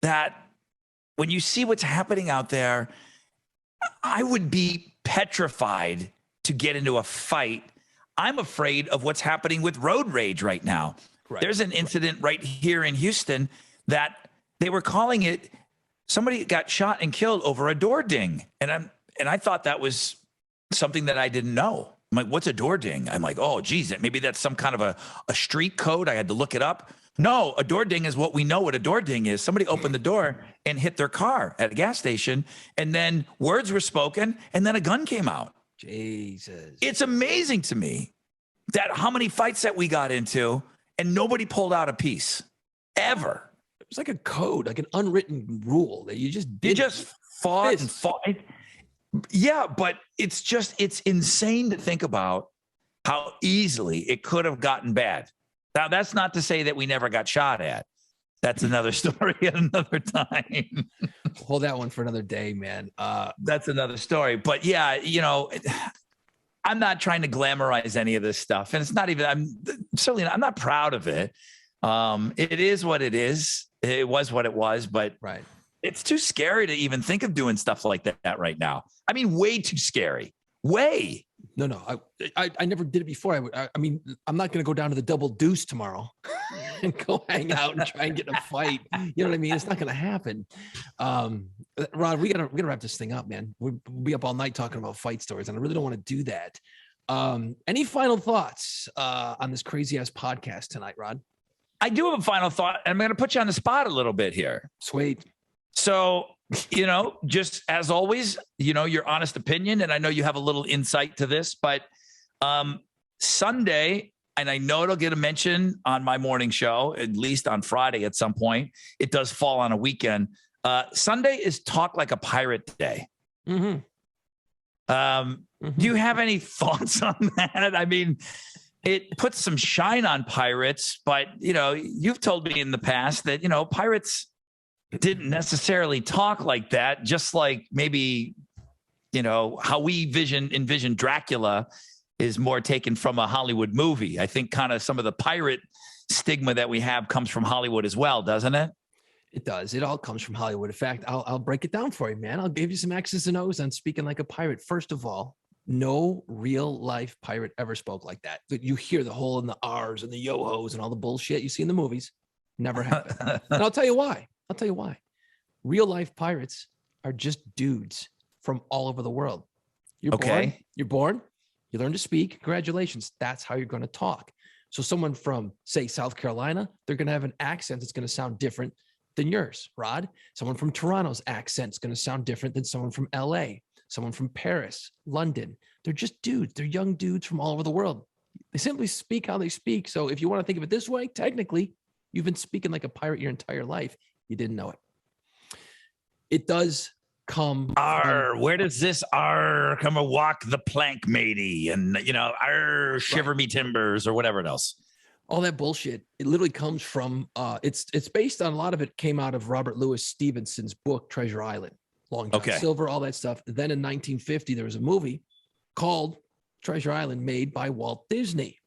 that when you see what's happening out there, I would be petrified to get into a fight. I'm afraid of what's happening with road rage right now. Right. There's an incident right here in Houston that they were calling it, somebody got shot and killed over a door ding. And I thought that was something that I didn't know. I'm like, what's a door ding? I'm like, oh, geez, maybe that's some kind of a street code. I had to look it up. No, a door ding is what we know what a door ding is. Somebody opened the door and hit their car at a gas station, and then words were spoken, and then a gun came out. Jesus. It's amazing to me that how many fights that we got into, and nobody pulled out a piece, ever. It was like a code, like an unwritten rule that you just did. You just fought and fought. Yeah, but it's insane to think about how easily it could have gotten bad. Now, that's not to say that we never got shot at. That's another story at another time. Hold that one for another day, man. That's another story. But yeah, you know, I'm not trying to glamorize any of this stuff. And it's not even, I'm not proud of it. It is what it is. It was what it was, but right. It's too scary to even think of doing stuff like that right now. I mean, way too scary. Way. No. I never did it before. I mean, I'm not going to go down to the Double Deuce tomorrow and go hang out and try and get in a fight. You know what I mean? It's not going to happen. Rod, we gotta wrap this thing up, man. We'll be up all night talking about fight stories, and I really don't want to do that. Any final thoughts on this crazy ass podcast tonight, Rod? I do have a final thought. I'm going to put you on the spot a little bit here. Sweet. So, you know, just as always, you know, your honest opinion, and I know you have a little insight to this, but Sunday, and I know it'll get a mention on my morning show, at least on Friday at some point. It does fall on a weekend. Sunday is Talk Like a Pirate Day. Mm-hmm. Do you have any thoughts on that? I mean, it puts some shine on pirates, but, you know, you've told me in the past that, you know, pirates didn't necessarily talk like that, just like maybe, you know, how we envision Dracula is more taken from a Hollywood movie. I think kind of some of the pirate stigma that we have comes from Hollywood as well, doesn't it? It does. It all comes from Hollywood. In fact, I'll break it down for you, man. I'll give you some X's and O's on speaking like a pirate. First of all, no real life pirate ever spoke like that. You hear the hole in the R's and the yo-hos and all the bullshit you see in the movies. Never happened. And I'll tell you why. Real life pirates are just dudes from all over the world. You're born, you learn to speak. Congratulations. That's how you're going to talk. So someone from, say, South Carolina, they're going to have an accent that's going to sound different than yours, Rod. Someone from Toronto's accent is going to sound different than someone from LA, someone from Paris, London. They're just dudes. They're young dudes from all over the world. They simply speak how they speak. So if you want to think of it this way, technically, you've been speaking like a pirate your entire life. You didn't know it. It does come. Where does this come a walk the plank, matey? And, you know, shiver me timbers or whatever else. All that bullshit. It literally comes from, it's based on, a lot of it came out of Robert Louis Stevenson's book, Treasure Island, Long John Silver, all that stuff. Then in 1950, there was a movie called Treasure Island made by Walt Disney.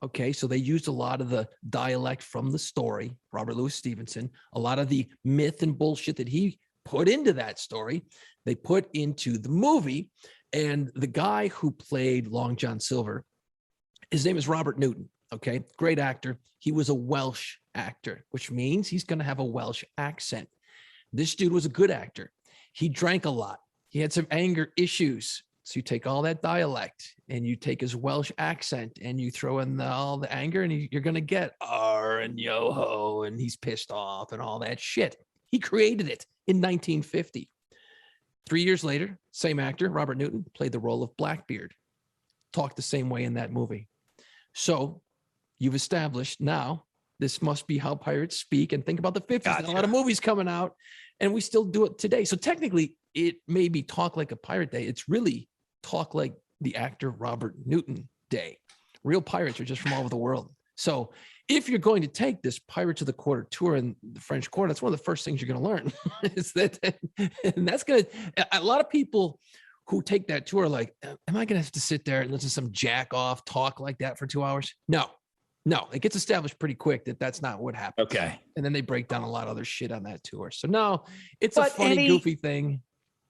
Okay, so they used a lot of the dialect from the story, Robert Louis Stevenson, a lot of the myth and bullshit that he put into that story, they put into the movie. And the guy who played Long John Silver, his name is Robert Newton. Okay, great actor. He was a Welsh actor, which means he's going to have a Welsh accent. This dude was a good actor. He drank a lot. He had some anger issues. So you take all that dialect and you take his Welsh accent and you throw in all the anger, and you're going to get R and yo-ho, and he's pissed off and all that shit. He created it in 1950. 3 years later, same actor, Robert Newton, played the role of Blackbeard. Talked the same way in that movie. So you've established now This must be how pirates speak. And think about the 50s. Gotcha. And a lot of movies coming out, and we still do it today. So technically, it may be Talk Like a Pirate Day. It's really Talk Like the actor Robert Newton Day. Real pirates are just from all over the world. So if you're going to take this Pirates of the Quarter tour in the French Quarter, that's one of the first things you're going to learn. Is that, and that's going to, a lot of people who take that tour are like, am I going to have to sit there and listen to some jack off talk like that for 2 hours? No, it gets established pretty quick that that's not what happens. Okay. And then they break down a lot of other shit on that tour. So no, it's a funny, goofy thing.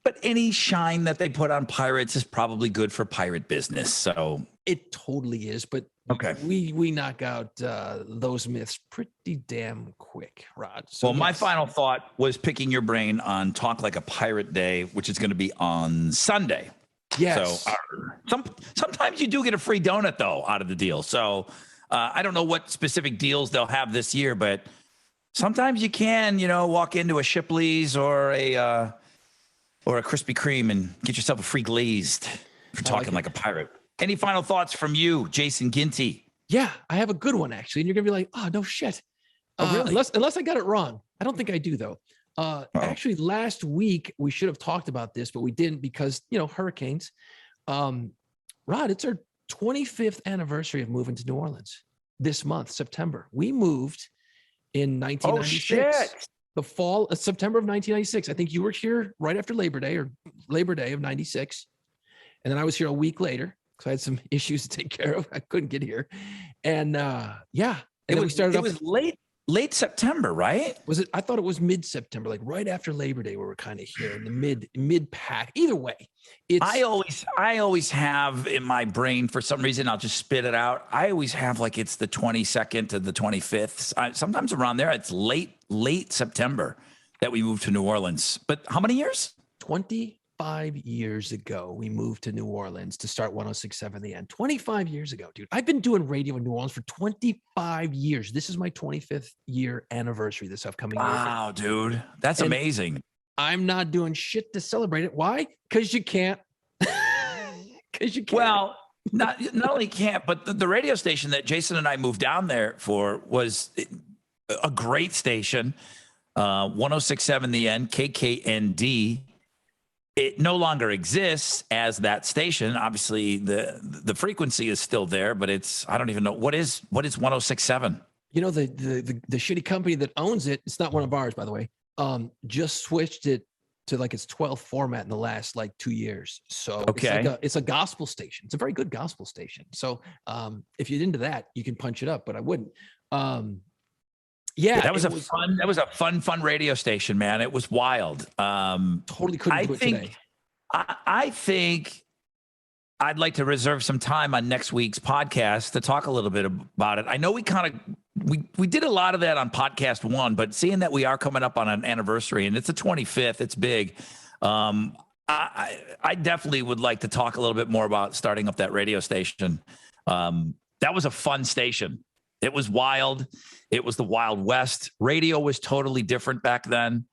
But any shine that they put on pirates is probably good for pirate business. So it totally is. But okay, we knock out those myths pretty damn quick, Rod. So well, my final thought was picking your brain on Talk Like a Pirate Day, which is going to be on Sunday. Yes. So sometimes you do get a free donut though out of the deal. So I don't know what specific deals they'll have this year, but sometimes you can, walk into a Shipley's or a Krispy Kreme and get yourself a free glazed for talking like a pirate. Any final thoughts from you, Jason Ginty? Yeah, I have a good one actually, and you're gonna be like, "Oh no, shit." Really? Unless I got it wrong. I don't think I do though. Actually, last week we should have talked about this, but we didn't because hurricanes. Rod, it's our 25th anniversary of moving to New Orleans this month, September. We moved in 1996. Oh shit! The fall of September of 1996. I think you were here right after Labor Day or Labor Day of 96, and then I was here a week later. So I had some issues to take care of. I couldn't get here. And yeah. And it was late September, right? Was it? I thought it was mid-September, like right after Labor Day, where we're kind of here in the mid pack. Either way. I always have in my brain, for some reason, I'll just spit it out. I always have like it's the 22nd to the 25th. Sometimes around there, it's late September that we moved to New Orleans. But how many years? 25 years ago, we moved to New Orleans to start 106.7 The End. 25 years ago, dude. I've been doing radio in New Orleans for 25 years. This is my 25th year anniversary this upcoming year. Wow, dude. That's amazing. I'm not doing shit to celebrate it. Why? Because you can't. Because you can't. Well, not only can't, but the radio station that Jason and I moved down there for was a great station. 106.7 The End, KKND. It no longer exists as that station. Obviously, the frequency is still there, but I don't even know what is 106.7. The shitty company that owns it, it's not one of ours, by the way, just switched it to like its 12th format in the last like 2 years. So okay, it's a gospel station. It's a very good gospel station. So if you're into that, you can punch it up, but I wouldn't. Yeah, that was a fun radio station, man. It was wild. Totally couldn't do it today. I think I'd like to reserve some time on next week's podcast to talk a little bit about it. I know we did a lot of that on podcast 1, but seeing that we are coming up on an anniversary and it's the 25th, it's big. I definitely would like to talk a little bit more about starting up that radio station. That was a fun station. It was wild. It was the Wild West. Radio was totally different back then.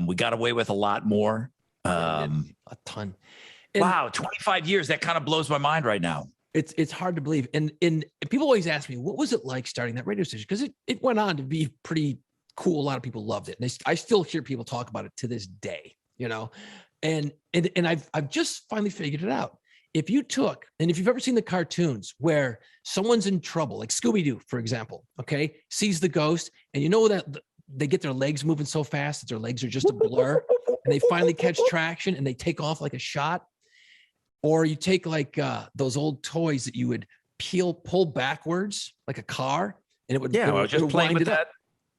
We got away with a lot more. A ton. Wow, 25 years. That kind of blows my mind right now. It's hard to believe. And people always ask me, what was it like starting that radio station? Because it went on to be pretty cool. A lot of people loved it. And I still hear people talk about it to this day, and I've just finally figured it out. If you've ever seen the cartoons where someone's in trouble, like Scooby-Doo, for example, okay, sees the ghost, and that they get their legs moving so fast that their legs are just a blur, and they finally catch traction and they take off like a shot. Or you take like those old toys that you would pull backwards like a car, and it would. Yeah, I was just playing with that up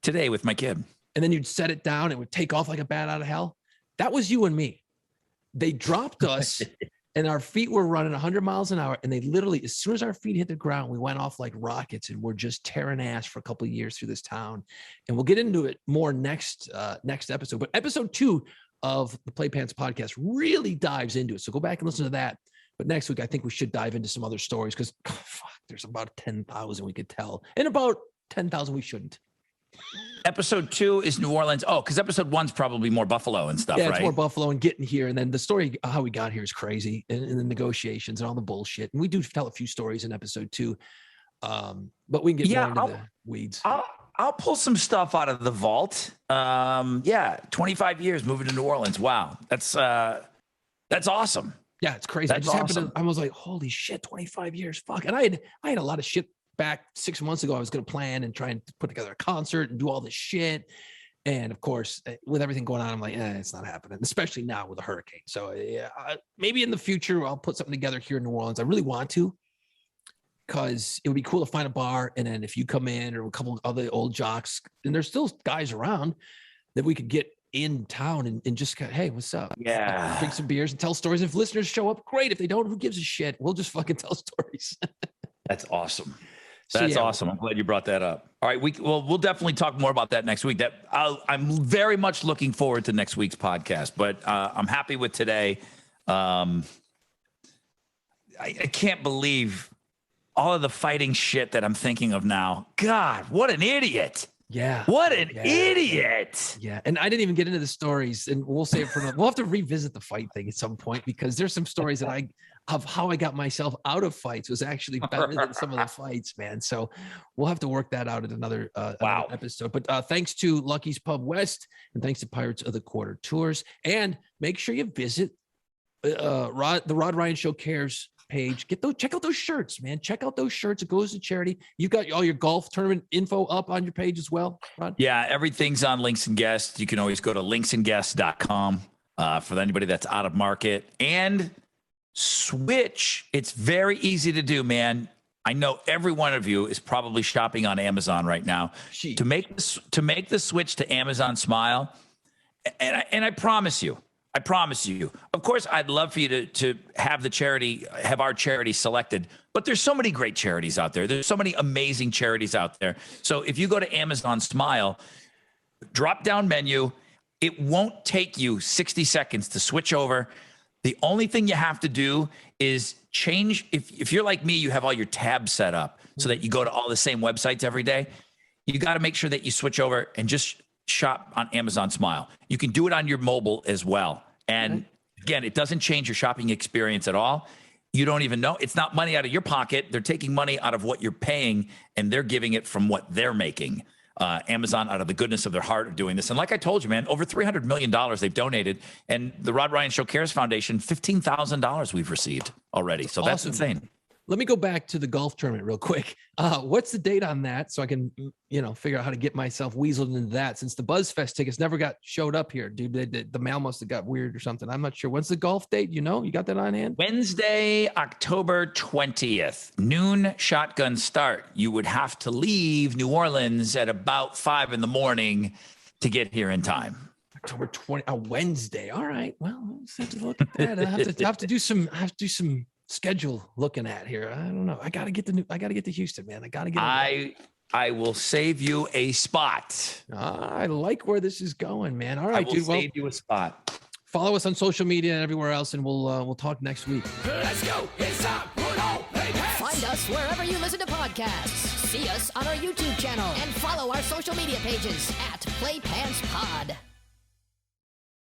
today with my kid. And then you'd set it down, it would take off like a bat out of hell. That was you and me. They dropped us. And our feet were running 100 miles an hour. And they literally, as soon as our feet hit the ground, we went off like rockets and we're just tearing ass for a couple of years through this town. And we'll get into it more next episode. But episode 2 of the Play Pants podcast really dives into it. So go back and listen to that. But next week, I think we should dive into some other stories because there's about 10,000 we could tell and about 10,000 we shouldn't. Episode 2 is New Orleans. Oh, because episode 1's probably more Buffalo and stuff, yeah, right? It's more Buffalo and getting here. And then the story, how we got here is crazy and the negotiations and all the bullshit. And we do tell a few stories in episode 2. But we can get more into the weeds. I'll pull some stuff out of the vault. 25 years moving to New Orleans. Wow. That's awesome. Yeah, it's crazy. That's awesome. I was like, holy shit, 25 years. Fuck. And I had a lot of shit back 6 months ago. I was going to plan and try and put together a concert and do all this shit. And of course, with everything going on, I'm like, it's not happening, especially now with a hurricane. So yeah, maybe in the future, I'll put something together here in New Orleans. I really want to, because it would be cool to find a bar. And then if you come in, or a couple of other old jocks, and there's still guys around, that we could get in town and just go, hey, what's up? Yeah. Drink some beers and tell stories. If listeners show up, great. If they don't, who gives a shit? We'll just fucking tell stories. That's awesome. That's awesome. I'm glad you brought that up. All right. We'll definitely talk more about that next week. I'm very much looking forward to next week's podcast, but I'm happy with today. I can't believe all of the fighting shit that I'm thinking of now. God, what an idiot. Yeah. What an idiot. Yeah. And I didn't even get into the stories, and we'll save it for another. We'll have to revisit the fight thing at some point, because there's some stories that of how I got myself out of fights was actually better than some of the fights, man. So we'll have to work that out at another episode. But thanks to Lucky's Pub West, and thanks to Pirates of the Quarter Tours. And make sure you visit the Rod Ryan Show Cares page. Check out those shirts, man. Check out those shirts. It goes to charity. You got all your golf tournament info up on your page as well, Rod? Yeah, everything's on Links and Guests. You can always go to linksandguests.com for anybody that's out of market. And switch. It's very easy to do, man. I know every one of you is probably shopping on Amazon right now. To make the switch to Amazon Smile, and I promise you. Of course, I'd love for you to have our charity selected, but there's so many great charities out there. There's so many amazing charities out there. So if you go to Amazon Smile, drop down menu, it won't take you 60 seconds to switch over. The only thing you have to do is change. If you're like me, you have all your tabs set up so that you go to all the same websites every day. You got to make sure that you switch over and just shop on Amazon Smile. You can do it on your mobile as well. And again, it doesn't change your shopping experience at all. You don't even know. It's not money out of your pocket. They're taking money out of what you're paying, and they're giving it from what they're making. Amazon, out of the goodness of their heart, are doing this. And like I told you, man, over $300 million they've donated. And the Rod Ryan Show Cares Foundation, $15,000 we've received already. So that's insane. Let me go back to the golf tournament real quick. What's the date on that, so I can, figure out how to get myself weaseled into that, since the BuzzFest tickets never showed up here, dude. The mail must have got weird or something. I'm not sure. When's the golf date? You got that on hand? Wednesday, October 20th, noon shotgun start. You would have to leave New Orleans at about 5 a.m. to get here in time. October 20th, a Wednesday. All right. Well, let's have to look at that. I have to do some schedule looking at here. I don't know. I gotta get to Houston, man. I will save you a spot. I like where this is going, man. All right, dude. Save you a spot. Follow us on social media and everywhere else, and we'll talk next week. Let's go. It's time. Put on play pants. Find us wherever you listen to podcasts. See us on our YouTube channel and follow our social media pages at Play Pants Pod.